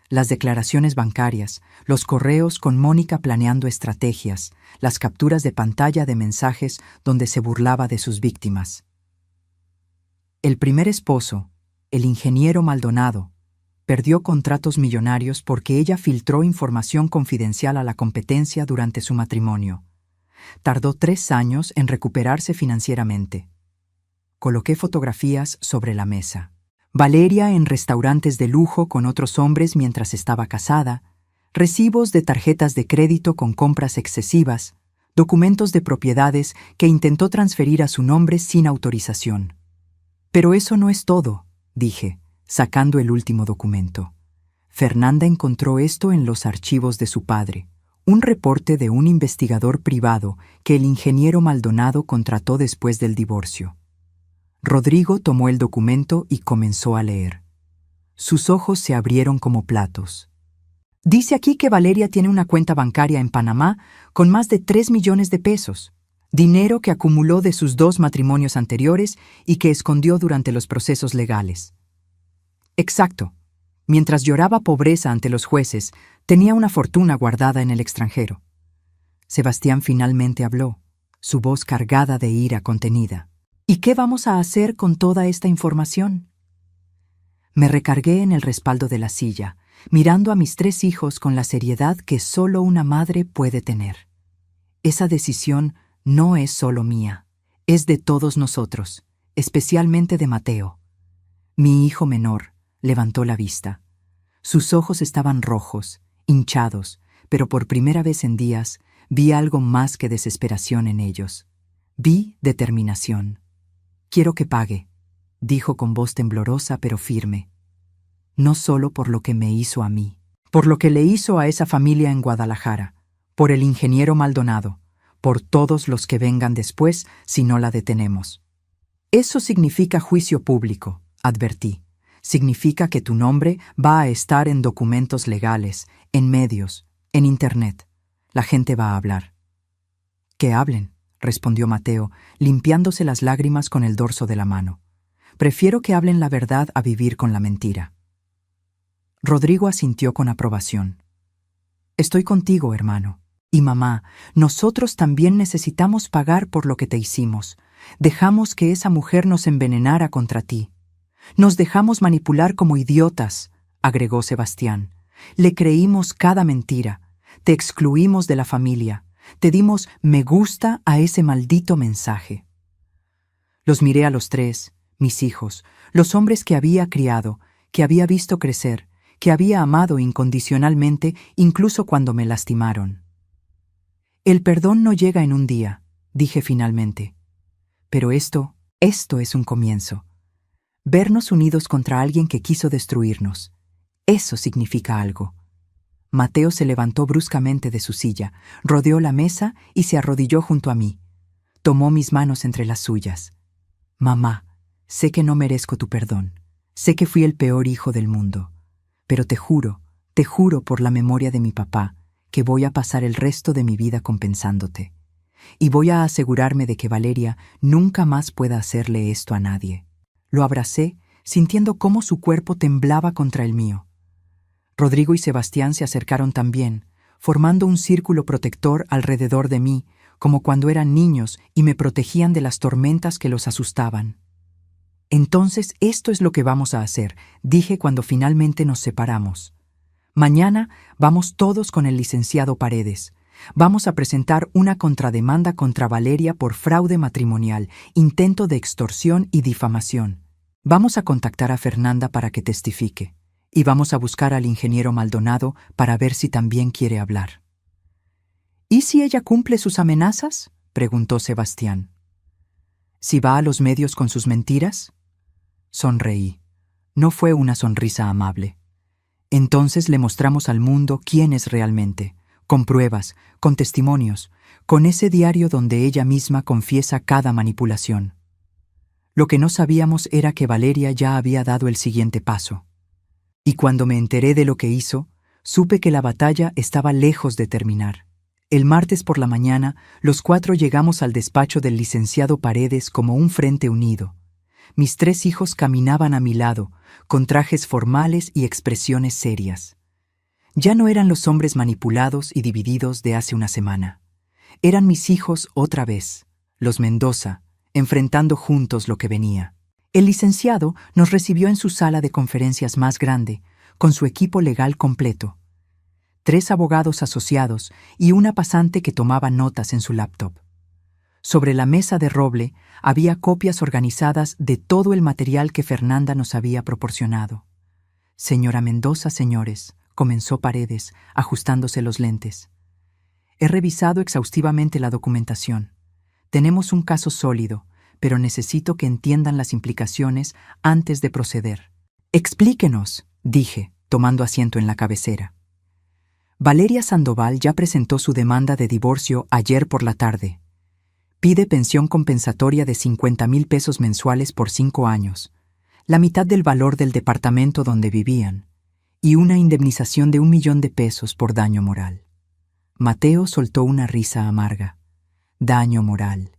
Las declaraciones bancarias, los correos con Mónica planeando estrategias, las capturas de pantalla de mensajes donde se burlaba de sus víctimas. El primer esposo, el ingeniero Maldonado, perdió contratos millonarios porque ella filtró información confidencial a la competencia durante su matrimonio. Tardó 3 años en recuperarse financieramente. Coloqué fotografías sobre la mesa. Valeria en restaurantes de lujo con otros hombres mientras estaba casada, recibos de tarjetas de crédito con compras excesivas, documentos de propiedades que intentó transferir a su nombre sin autorización. Pero eso no es todo, dije, sacando el último documento. Fernanda encontró esto en los archivos de su padre, un reporte de un investigador privado que el ingeniero Maldonado contrató después del divorcio. Rodrigo tomó el documento y comenzó a leer. Sus ojos se abrieron como platos. Dice aquí que Valeria tiene una cuenta bancaria en Panamá con más de 3 millones de pesos, dinero que acumuló de sus 2 matrimonios anteriores y que escondió durante los procesos legales. Exacto. Mientras lloraba pobreza ante los jueces, tenía una fortuna guardada en el extranjero. Sebastián finalmente habló, su voz cargada de ira contenida. ¿Y qué vamos a hacer con toda esta información? Me recargué en el respaldo de la silla, mirando a mis 3 hijos con la seriedad que solo una madre puede tener. Esa decisión no es solo mía, es de todos nosotros, especialmente de Mateo. Mi hijo menor levantó la vista. Sus ojos estaban rojos, hinchados, pero por primera vez en días vi algo más que desesperación en ellos. Vi determinación. Quiero que pague, dijo con voz temblorosa pero firme. No solo por lo que me hizo a mí, por lo que le hizo a esa familia en Guadalajara, por el ingeniero Maldonado, por todos los que vengan después si no la detenemos. Eso significa juicio público, advertí. Significa que tu nombre va a estar en documentos legales, en medios, en Internet. La gente va a hablar. Que hablen, respondió Mateo, limpiándose las lágrimas con el dorso de la mano. Prefiero que hablen la verdad a vivir con la mentira. Rodrigo asintió con aprobación. Estoy contigo, hermano. Y mamá, nosotros también necesitamos pagar por lo que te hicimos. Dejamos que esa mujer nos envenenara contra ti. Nos dejamos manipular como idiotas, agregó Sebastián. Le creímos cada mentira. Te excluimos de la familia. Te dimos me gusta a ese maldito mensaje. Los miré a los 3, mis hijos, los hombres que había criado, que había visto crecer, que había amado incondicionalmente incluso cuando me lastimaron. El perdón no llega en un día, dije finalmente. Pero esto es un comienzo. Vernos unidos contra alguien que quiso destruirnos. Eso significa algo. Mateo se levantó bruscamente de su silla, rodeó la mesa y se arrodilló junto a mí. Tomó mis manos entre las suyas. Mamá, sé que no merezco tu perdón. Sé que fui el peor hijo del mundo. Pero te juro por la memoria de mi papá, que voy a pasar el resto de mi vida compensándote. Y voy a asegurarme de que Valeria nunca más pueda hacerle esto a nadie. Lo abracé, sintiendo cómo su cuerpo temblaba contra el mío. Rodrigo y Sebastián se acercaron también, formando un círculo protector alrededor de mí, como cuando eran niños y me protegían de las tormentas que los asustaban. Entonces, esto es lo que vamos a hacer, dije cuando finalmente nos separamos. Mañana vamos todos con el licenciado Paredes. Vamos a presentar una contrademanda contra Valeria por fraude matrimonial, intento de extorsión y difamación. Vamos a contactar a Fernanda para que testifique. Y vamos a buscar al ingeniero Maldonado para ver si también quiere hablar. ¿Y si ella cumple sus amenazas?, preguntó Sebastián. ¿Si va a los medios con sus mentiras? Sonreí. No fue una sonrisa amable. Entonces le mostramos al mundo quién es realmente, con pruebas, con testimonios, con ese diario donde ella misma confiesa cada manipulación. Lo que no sabíamos era que Valeria ya había dado el siguiente paso. Y cuando me enteré de lo que hizo, supe que la batalla estaba lejos de terminar. El martes por la mañana, los 4 llegamos al despacho del licenciado Paredes como un frente unido. Mis 3 hijos caminaban a mi lado, con trajes formales y expresiones serias. Ya no eran los hombres manipulados y divididos de hace una semana. Eran mis hijos otra vez, los Mendoza, enfrentando juntos lo que venía. El licenciado nos recibió en su sala de conferencias más grande, con su equipo legal completo. 3 abogados asociados y una pasante que tomaba notas en su laptop. Sobre la mesa de roble había copias organizadas de todo el material que Fernanda nos había proporcionado. Señora Mendoza, señores, comenzó Paredes, ajustándose los lentes. He revisado exhaustivamente la documentación. Tenemos un caso sólido, pero necesito que entiendan las implicaciones antes de proceder. Explíquenos, dije, tomando asiento en la cabecera. Valeria Sandoval ya presentó su demanda de divorcio ayer por la tarde. Pide pensión compensatoria de 50,000 pesos mensuales por 5 años, la mitad del valor del departamento donde vivían, y una indemnización de 1 millón de pesos por daño moral. Mateo soltó una risa amarga. Daño moral.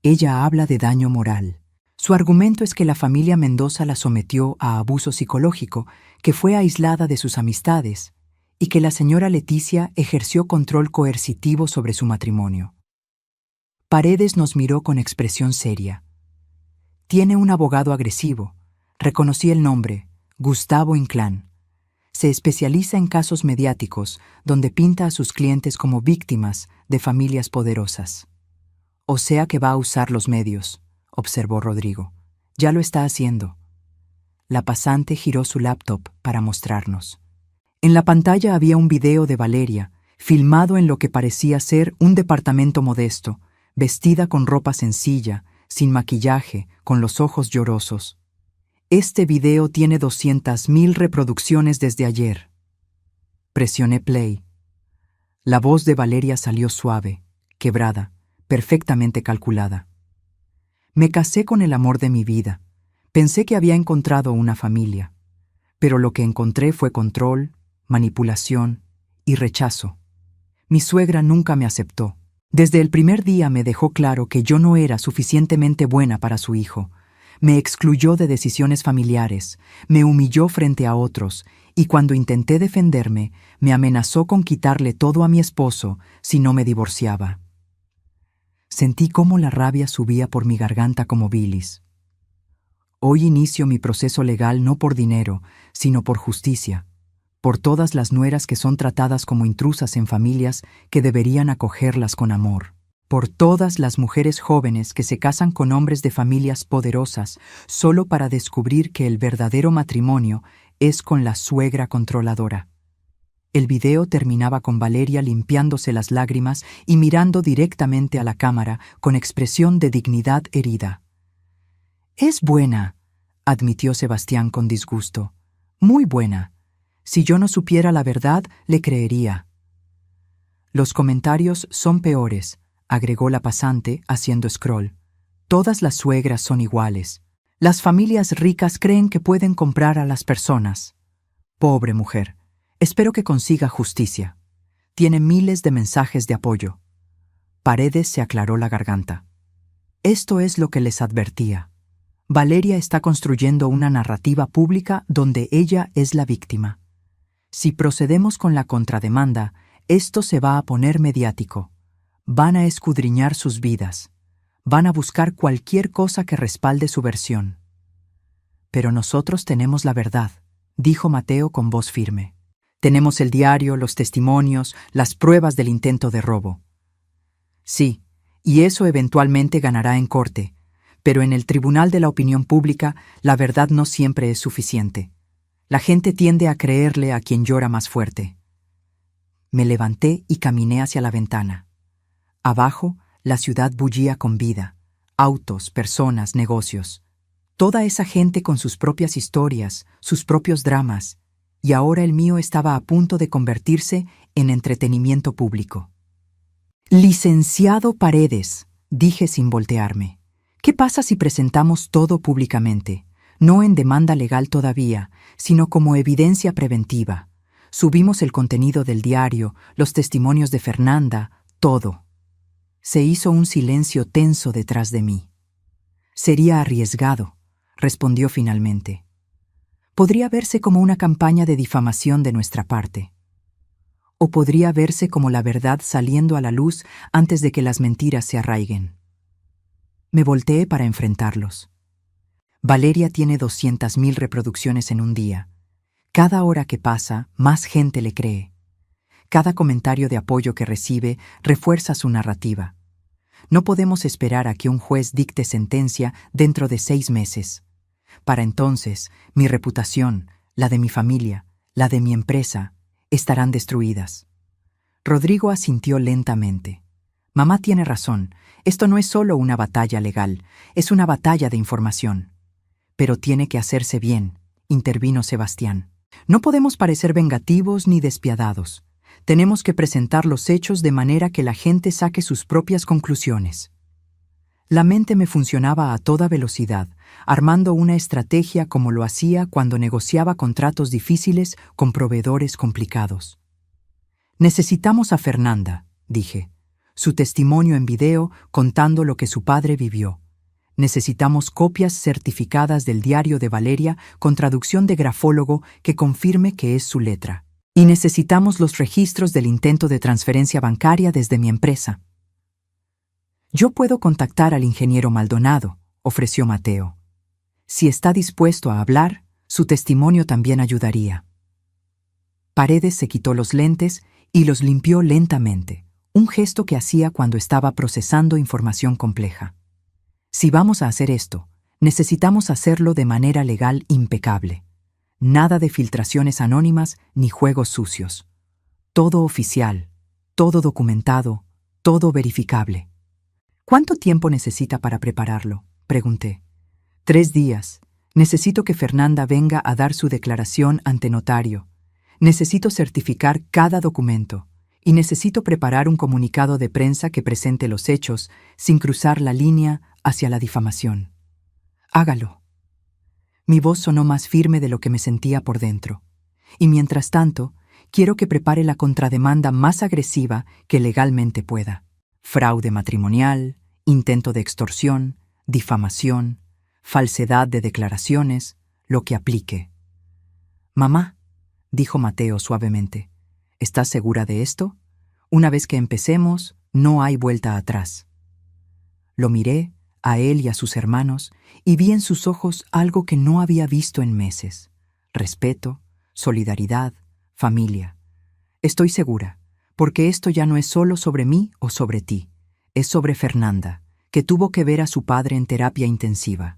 Ella habla de daño moral. Su argumento es que la familia Mendoza la sometió a abuso psicológico, que fue aislada de sus amistades, y que la señora Leticia ejerció control coercitivo sobre su matrimonio. Paredes nos miró con expresión seria. Tiene un abogado agresivo. Reconocí el nombre, Gustavo Inclán. Se especializa en casos mediáticos, donde pinta a sus clientes como víctimas de familias poderosas. O sea que va a usar los medios, observó Rodrigo. Ya lo está haciendo. La pasante giró su laptop para mostrarnos. En la pantalla había un video de Valeria, filmado en lo que parecía ser un departamento modesto, vestida con ropa sencilla, sin maquillaje, con los ojos llorosos. Este video tiene 200,000 reproducciones desde ayer. Presioné play. La voz de Valeria salió suave, quebrada, perfectamente calculada. Me casé con el amor de mi vida. Pensé que había encontrado una familia. Pero lo que encontré fue control, manipulación y rechazo. Mi suegra nunca me aceptó. Desde el primer día me dejó claro que yo no era suficientemente buena para su hijo. Me excluyó de decisiones familiares, me humilló frente a otros, y cuando intenté defenderme, me amenazó con quitarle todo a mi esposo si no me divorciaba. Sentí cómo la rabia subía por mi garganta como bilis. Hoy inicio mi proceso legal no por dinero, sino por justicia, por todas las nueras que son tratadas como intrusas en familias que deberían acogerlas con amor, por todas las mujeres jóvenes que se casan con hombres de familias poderosas solo para descubrir que el verdadero matrimonio es con la suegra controladora. El video terminaba con Valeria limpiándose las lágrimas y mirando directamente a la cámara con expresión de dignidad herida. «Es buena», admitió Sebastián con disgusto. «Muy buena. Si yo no supiera la verdad, le creería». «Los comentarios son peores», agregó la pasante haciendo scroll. «Todas las suegras son iguales. Las familias ricas creen que pueden comprar a las personas. Pobre mujer. Espero que consiga justicia. Tiene miles de mensajes de apoyo». Paredes se aclaró la garganta. «Esto es lo que les advertía. Valeria está construyendo una narrativa pública donde ella es la víctima. Si procedemos con la contrademanda, esto se va a poner mediático. Van a escudriñar sus vidas. Van a buscar cualquier cosa que respalde su versión. Pero nosotros tenemos la verdad», dijo Mateo con voz firme. «Tenemos el diario, los testimonios, las pruebas del intento de robo». «Sí, y eso eventualmente ganará en corte, pero en el tribunal de la opinión pública la verdad no siempre es suficiente. La gente tiende a creerle a quien llora más fuerte». Me levanté y caminé hacia la ventana. Abajo, la ciudad bullía con vida. Autos, personas, negocios. Toda esa gente con sus propias historias, sus propios dramas, y ahora el mío estaba a punto de convertirse en entretenimiento público. Licenciado Paredes, dije sin voltearme. ¿Qué pasa si presentamos todo públicamente? No en demanda legal todavía, sino como evidencia preventiva. Subimos el contenido del diario, los testimonios de Fernanda, todo. Se hizo un silencio tenso detrás de mí. Sería arriesgado, respondió finalmente. Podría verse como una campaña de difamación de nuestra parte. O podría verse como la verdad saliendo a la luz antes de que las mentiras se arraiguen. Me volteé para enfrentarlos. Valeria tiene 200.000 reproducciones en un día. Cada hora que pasa, más gente le cree. Cada comentario de apoyo que recibe refuerza su narrativa. No podemos esperar a que un juez dicte sentencia dentro de 6 meses. Para entonces, mi reputación, la de mi familia, la de mi empresa, estarán destruidas. Rodrigo asintió lentamente. Mamá tiene razón, esto no es solo una batalla legal, es una batalla de información. Pero tiene que hacerse bien, intervino Sebastián. No podemos parecer vengativos ni despiadados. Tenemos que presentar los hechos de manera que la gente saque sus propias conclusiones. La mente me funcionaba a toda velocidad, armando una estrategia como lo hacía cuando negociaba contratos difíciles con proveedores complicados. Necesitamos a Fernanda, dije, su testimonio en video contando lo que su padre vivió. Necesitamos copias certificadas del diario de Valeria con traducción de grafólogo que confirme que es su letra. Y necesitamos los registros del intento de transferencia bancaria desde mi empresa. Yo puedo contactar al ingeniero Maldonado, ofreció Mateo. Si está dispuesto a hablar, su testimonio también ayudaría. Paredes se quitó los lentes y los limpió lentamente, un gesto que hacía cuando estaba procesando información compleja. Si vamos a hacer esto, necesitamos hacerlo de manera legal impecable. Nada de filtraciones anónimas ni juegos sucios. Todo oficial, todo documentado, todo verificable. ¿Cuánto tiempo necesita para prepararlo?, pregunté. 3 días. Necesito que Fernanda venga a dar su declaración ante notario. Necesito certificar cada documento. Y necesito preparar un comunicado de prensa que presente los hechos sin cruzar la línea hacia la difamación. Hágalo. Mi voz sonó más firme de lo que me sentía por dentro. Y mientras tanto, quiero que prepare la contrademanda más agresiva que legalmente pueda. Fraude matrimonial, intento de extorsión, difamación, falsedad de declaraciones, lo que aplique. Mamá, dijo Mateo suavemente, ¿estás segura de esto? Una vez que empecemos, no hay vuelta atrás. Lo miré, a él y a sus hermanos, y vi en sus ojos algo que no había visto en meses. Respeto, solidaridad, familia. Estoy segura, porque esto ya no es solo sobre mí o sobre ti. Es sobre Fernanda, que tuvo que ver a su padre en terapia intensiva.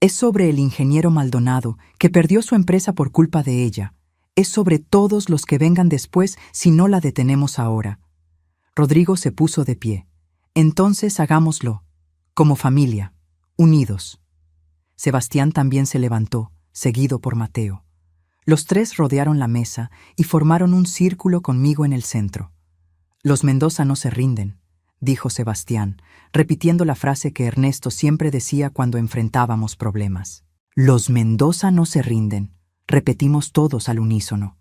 Es sobre el ingeniero Maldonado, que perdió su empresa por culpa de ella. Es sobre todos los que vengan después si no la detenemos ahora. Rodrigo se puso de pie. Entonces hagámoslo, como familia, unidos. Sebastián también se levantó, seguido por Mateo. Los 3 rodearon la mesa y formaron un círculo conmigo en el centro. Los Mendoza no se rinden, dijo Sebastián, repitiendo la frase que Ernesto siempre decía cuando enfrentábamos problemas. Los Mendoza no se rinden, repetimos todos al unísono.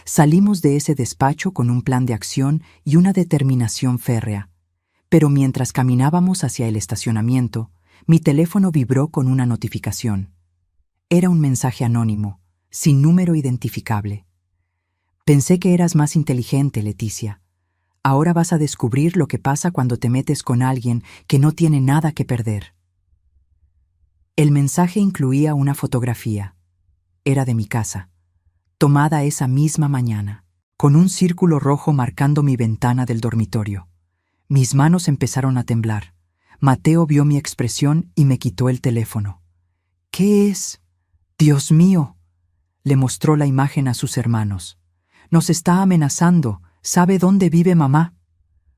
Salimos de ese despacho con un plan de acción y una determinación férrea. Pero mientras caminábamos hacia el estacionamiento, mi teléfono vibró con una notificación. Era un mensaje anónimo, sin número identificable. Pensé que eras más inteligente, Leticia. Ahora vas a descubrir lo que pasa cuando te metes con alguien que no tiene nada que perder. El mensaje incluía una fotografía. Era de mi casa, tomada esa misma mañana, con un círculo rojo marcando mi ventana del dormitorio. Mis manos empezaron a temblar. Mateo vio mi expresión y me quitó el teléfono. ¿Qué es? ¡Dios mío! Le mostró la imagen a sus hermanos. Nos está amenazando. ¿Sabe dónde vive mamá?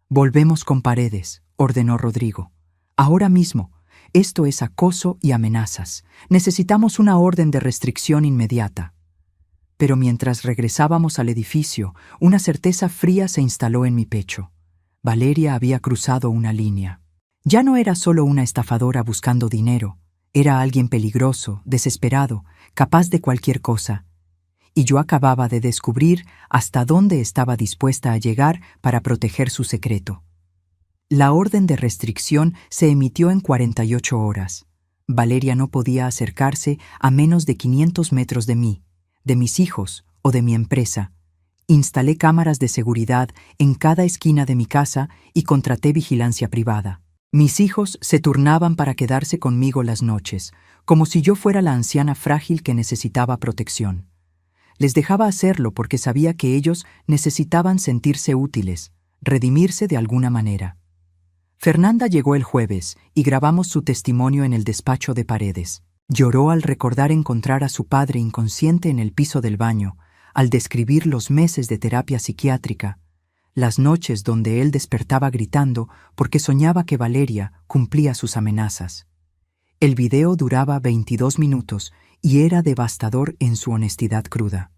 Volvemos con Paredes, ordenó Rodrigo. Ahora mismo. Esto es acoso y amenazas. Necesitamos una orden de restricción inmediata. Pero mientras regresábamos al edificio, una certeza fría se instaló en mi pecho. Valeria había cruzado una línea. Ya no era solo una estafadora buscando dinero, era alguien peligroso, desesperado, capaz de cualquier cosa. Y yo acababa de descubrir hasta dónde estaba dispuesta a llegar para proteger su secreto. La orden de restricción se emitió en 48 horas. Valeria no podía acercarse a menos de 500 metros de mí, de mis hijos o de mi empresa. Instalé cámaras de seguridad en cada esquina de mi casa y contraté vigilancia privada. Mis hijos se turnaban para quedarse conmigo las noches, como si yo fuera la anciana frágil que necesitaba protección. Les dejaba hacerlo porque sabía que ellos necesitaban sentirse útiles, redimirse de alguna manera. Fernanda llegó el jueves y grabamos su testimonio en el despacho de Paredes. Lloró al recordar encontrar a su padre inconsciente en el piso del baño, al describir los meses de terapia psiquiátrica, las noches donde él despertaba gritando porque soñaba que Valeria cumplía sus amenazas. El video duraba 22 minutos y era devastador en su honestidad cruda.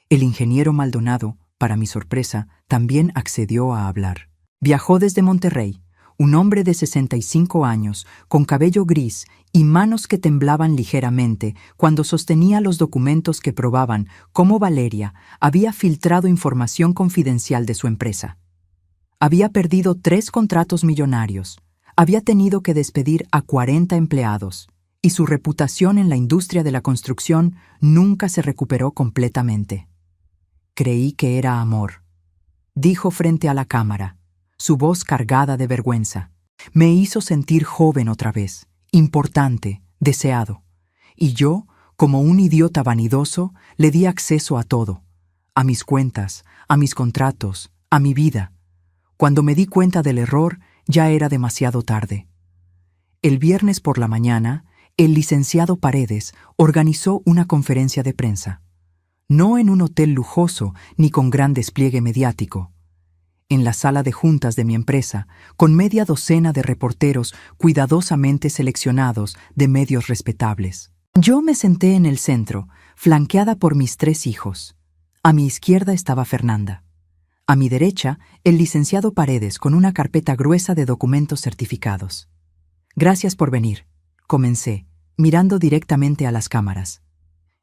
El ingeniero Maldonado, para mi sorpresa, también accedió a hablar. Viajó desde Monterrey, un hombre de 65 años, con cabello gris y manos que temblaban ligeramente cuando sostenía los documentos que probaban cómo Valeria había filtrado información confidencial de su empresa. Había perdido 3 contratos millonarios, había tenido que despedir a 40 empleados, y su reputación en la industria de la construcción nunca se recuperó completamente. Creí que era amor, dijo frente a la cámara, su voz cargada de vergüenza. Me hizo sentir joven otra vez, importante, deseado. Y yo, como un idiota vanidoso, le di acceso a todo, a mis cuentas, a mis contratos, a mi vida. Cuando me di cuenta del error, ya era demasiado tarde. El viernes por la mañana, el licenciado Paredes organizó una conferencia de prensa. No en un hotel lujoso ni con gran despliegue mediático. En la sala de juntas de mi empresa, con media docena de reporteros cuidadosamente seleccionados de medios respetables. Yo me senté en el centro, flanqueada por mis 3 hijos. A mi izquierda estaba Fernanda. A mi derecha, el licenciado Paredes con una carpeta gruesa de documentos certificados. Gracias por venir, comencé, mirando directamente a las cámaras.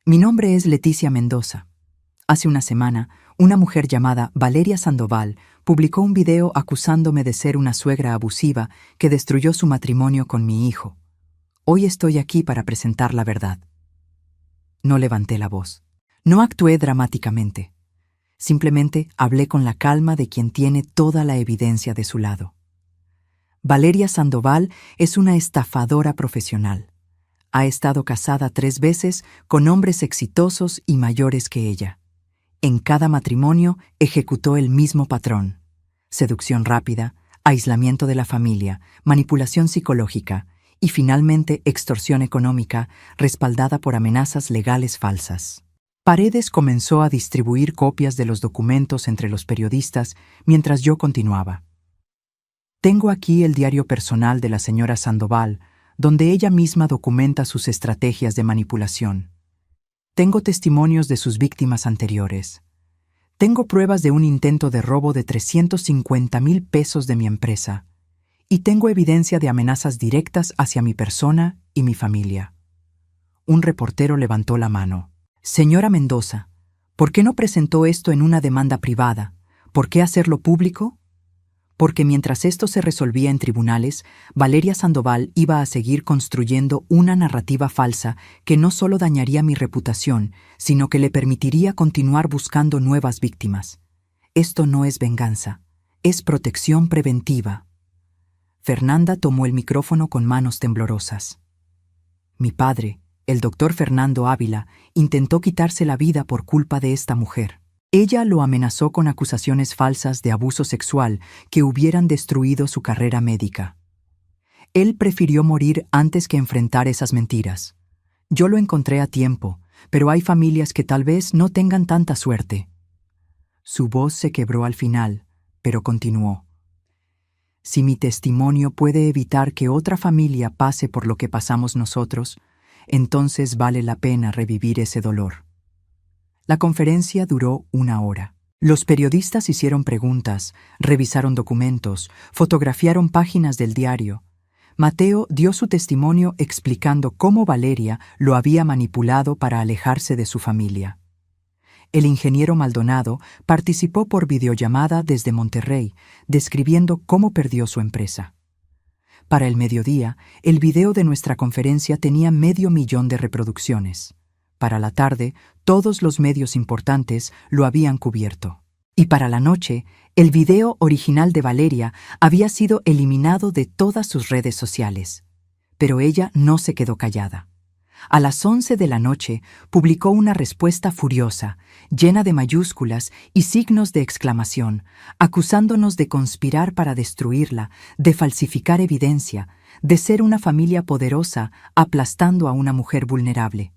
Mi nombre es Leticia Mendoza. Hace una semana, una mujer llamada Valeria Sandoval publicó un video acusándome de ser una suegra abusiva que destruyó su matrimonio con mi hijo. Hoy estoy aquí para presentar la verdad. No levanté la voz. No actué dramáticamente. Simplemente hablé con la calma de quien tiene toda la evidencia de su lado. Valeria Sandoval es una estafadora profesional. Ha estado casada 3 veces con hombres exitosos y mayores que ella. En cada matrimonio ejecutó el mismo patrón: seducción rápida, aislamiento de la familia, manipulación psicológica y finalmente extorsión económica respaldada por amenazas legales falsas. Paredes comenzó a distribuir copias de los documentos entre los periodistas mientras yo continuaba. Tengo aquí el diario personal de la señora Sandoval, donde ella misma documenta sus estrategias de manipulación. Tengo testimonios de sus víctimas anteriores. Tengo pruebas de un intento de robo de 350,000 pesos de mi empresa. Y tengo evidencia de amenazas directas hacia mi persona y mi familia. Un reportero levantó la mano. Señora Mendoza, ¿por qué no presentó esto en una demanda privada? ¿Por qué hacerlo público? Porque mientras esto se resolvía en tribunales, Valeria Sandoval iba a seguir construyendo una narrativa falsa que no solo dañaría mi reputación, sino que le permitiría continuar buscando nuevas víctimas. Esto no es venganza, es protección preventiva. Fernanda tomó el micrófono con manos temblorosas. Mi padre, el doctor Fernando Ávila, intentó quitarse la vida por culpa de esta mujer. Ella lo amenazó con acusaciones falsas de abuso sexual que hubieran destruido su carrera médica. Él prefirió morir antes que enfrentar esas mentiras. Yo lo encontré a tiempo, pero hay familias que tal vez no tengan tanta suerte. Su voz se quebró al final, pero continuó. Si mi testimonio puede evitar que otra familia pase por lo que pasamos nosotros, entonces vale la pena revivir ese dolor. La conferencia duró 1 hora. Los periodistas hicieron preguntas, revisaron documentos, fotografiaron páginas del diario. Mateo dio su testimonio explicando cómo Valeria lo había manipulado para alejarse de su familia. El ingeniero Maldonado participó por videollamada desde Monterrey, describiendo cómo perdió su empresa. Para el mediodía, el video de nuestra conferencia tenía 500,000 de reproducciones. Para la tarde, todos los medios importantes lo habían cubierto. Y para la noche, el video original de Valeria había sido eliminado de todas sus redes sociales. Pero ella no se quedó callada. A las 11 de la noche publicó una respuesta furiosa, llena de mayúsculas y signos de exclamación, acusándonos de conspirar para destruirla, de falsificar evidencia, de ser una familia poderosa aplastando a una mujer vulnerable.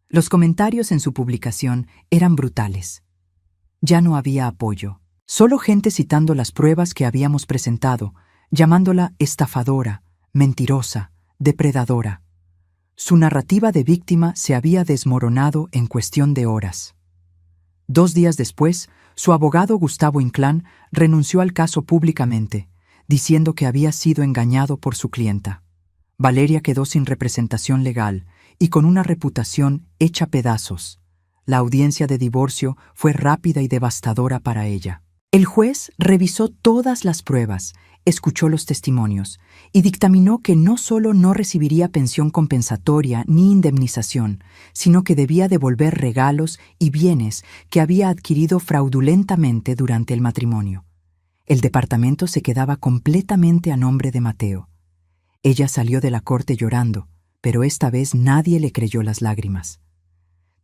Los comentarios en su publicación eran brutales. Ya no había apoyo, solo gente citando las pruebas que habíamos presentado, llamándola estafadora, mentirosa, depredadora. Su narrativa de víctima se había desmoronado en cuestión de horas. 2 días después, su abogado Gustavo Inclán renunció al caso públicamente, diciendo que había sido engañado por su clienta. Valeria quedó sin representación legal y con una reputación hecha pedazos. La audiencia de divorcio fue rápida y devastadora para ella. El juez revisó todas las pruebas, escuchó los testimonios y dictaminó que no solo no recibiría pensión compensatoria ni indemnización, sino que debía devolver regalos y bienes que había adquirido fraudulentamente durante el matrimonio. El departamento se quedaba completamente a nombre de Mateo. Ella salió de la corte llorando, pero esta vez nadie le creyó las lágrimas.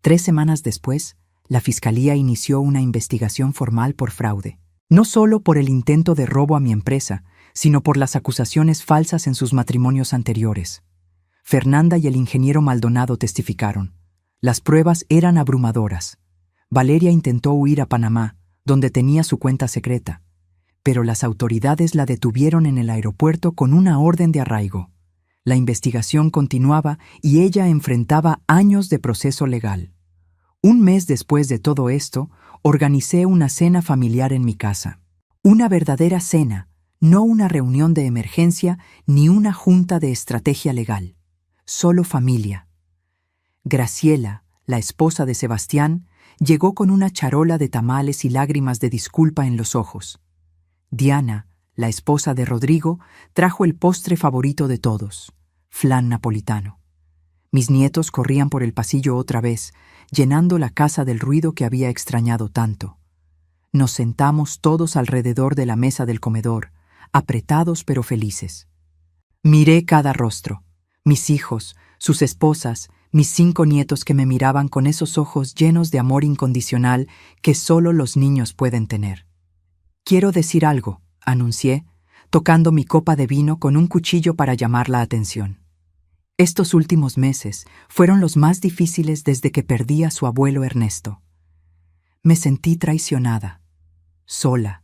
3 semanas después, la Fiscalía inició una investigación formal por fraude. No solo por el intento de robo a mi empresa, sino por las acusaciones falsas en sus matrimonios anteriores. Fernanda y el ingeniero Maldonado testificaron. Las pruebas eran abrumadoras. Valeria intentó huir a Panamá, donde tenía su cuenta secreta, pero las autoridades la detuvieron en el aeropuerto con una orden de arraigo. La investigación continuaba y ella enfrentaba años de proceso legal. 1 mes después de todo esto, organicé una cena familiar en mi casa. Una verdadera cena, no una reunión de emergencia ni una junta de estrategia legal. Solo familia. Graciela, la esposa de Sebastián, llegó con una charola de tamales y lágrimas de disculpa en los ojos. Diana, la esposa de Rodrigo, trajo el postre favorito de todos, flan napolitano. Mis nietos corrían por el pasillo otra vez, llenando la casa del ruido que había extrañado tanto. Nos sentamos todos alrededor de la mesa del comedor, apretados pero felices. Miré cada rostro, mis hijos, sus esposas, mis 5 nietos que me miraban con esos ojos llenos de amor incondicional que solo los niños pueden tener. «Quiero decir algo», anuncié, tocando mi copa de vino con un cuchillo para llamar la atención. Estos últimos meses fueron los más difíciles desde que perdí a su abuelo Ernesto. Me sentí traicionada, sola,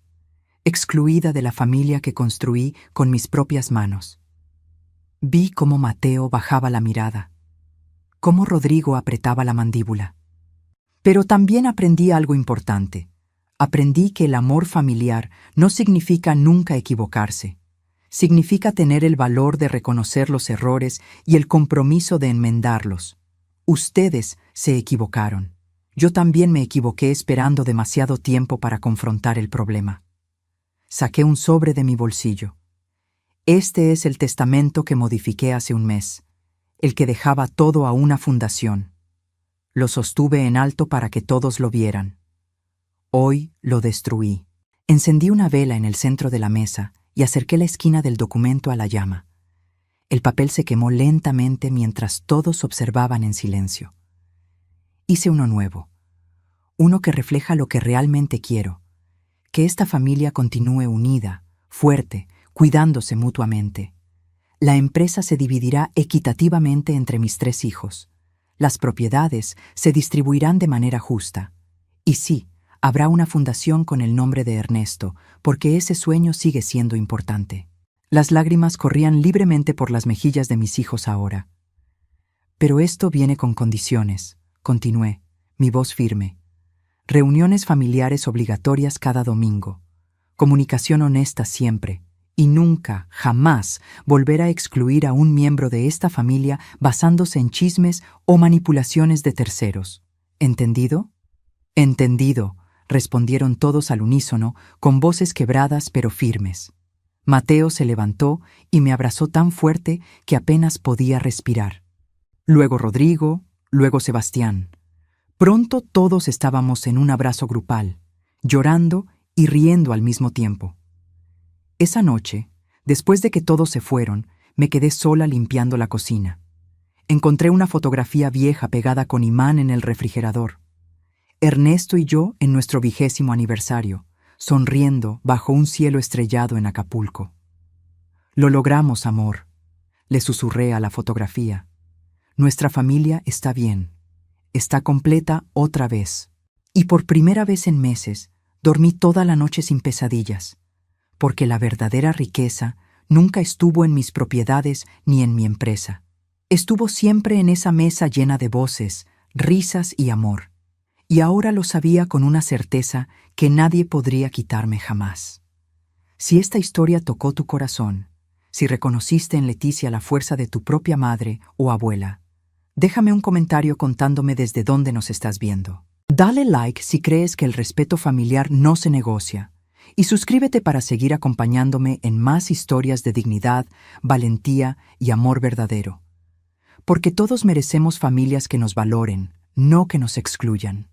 excluida de la familia que construí con mis propias manos. Vi cómo Mateo bajaba la mirada, cómo Rodrigo apretaba la mandíbula. Pero también aprendí algo importante. Aprendí que el amor familiar no significa nunca equivocarse. Significa tener el valor de reconocer los errores y el compromiso de enmendarlos. Ustedes se equivocaron. Yo también me equivoqué esperando demasiado tiempo para confrontar el problema. Saqué un sobre de mi bolsillo. Este es el testamento que modifiqué hace 1 mes, el que dejaba todo a una fundación. Lo sostuve en alto para que todos lo vieran. Hoy lo destruí. Encendí una vela en el centro de la mesa y acerqué la esquina del documento a la llama. El papel se quemó lentamente mientras todos observaban en silencio. Hice uno nuevo, uno que refleja lo que realmente quiero, que esta familia continúe unida, fuerte, cuidándose mutuamente. La empresa se dividirá equitativamente entre mis 3 hijos. Las propiedades se distribuirán de manera justa. Y sí, Habrá una fundación con el nombre de Ernesto, porque ese sueño sigue siendo importante. Las lágrimas corrían libremente por las mejillas de mis hijos ahora. Pero esto viene con condiciones, continué, mi voz firme. Reuniones familiares obligatorias cada domingo. Comunicación honesta siempre. Y nunca, jamás, volver a excluir a un miembro de esta familia basándose en chismes o manipulaciones de terceros. ¿Entendido? Entendido, respondieron todos al unísono, con voces quebradas pero firmes. Mateo se levantó y me abrazó tan fuerte que apenas podía respirar. Luego Rodrigo, luego Sebastián. Pronto todos estábamos en un abrazo grupal, llorando y riendo al mismo tiempo. Esa noche, después de que todos se fueron, me quedé sola limpiando la cocina. Encontré una fotografía vieja pegada con imán en el refrigerador. Ernesto y yo en nuestro 20º aniversario, sonriendo bajo un cielo estrellado en Acapulco. Lo logramos, amor, le susurré a la fotografía. Nuestra familia está bien, está completa otra vez. Y por primera vez en meses, dormí toda la noche sin pesadillas, porque la verdadera riqueza nunca estuvo en mis propiedades ni en mi empresa. Estuvo siempre en esa mesa llena de voces, risas y amor. Y ahora lo sabía con una certeza que nadie podría quitarme jamás. Si esta historia tocó tu corazón, si reconociste en Leticia la fuerza de tu propia madre o abuela, déjame un comentario contándome desde dónde nos estás viendo. Dale like si crees que el respeto familiar no se negocia. Y suscríbete para seguir acompañándome en más historias de dignidad, valentía y amor verdadero. Porque todos merecemos familias que nos valoren, no que nos excluyan.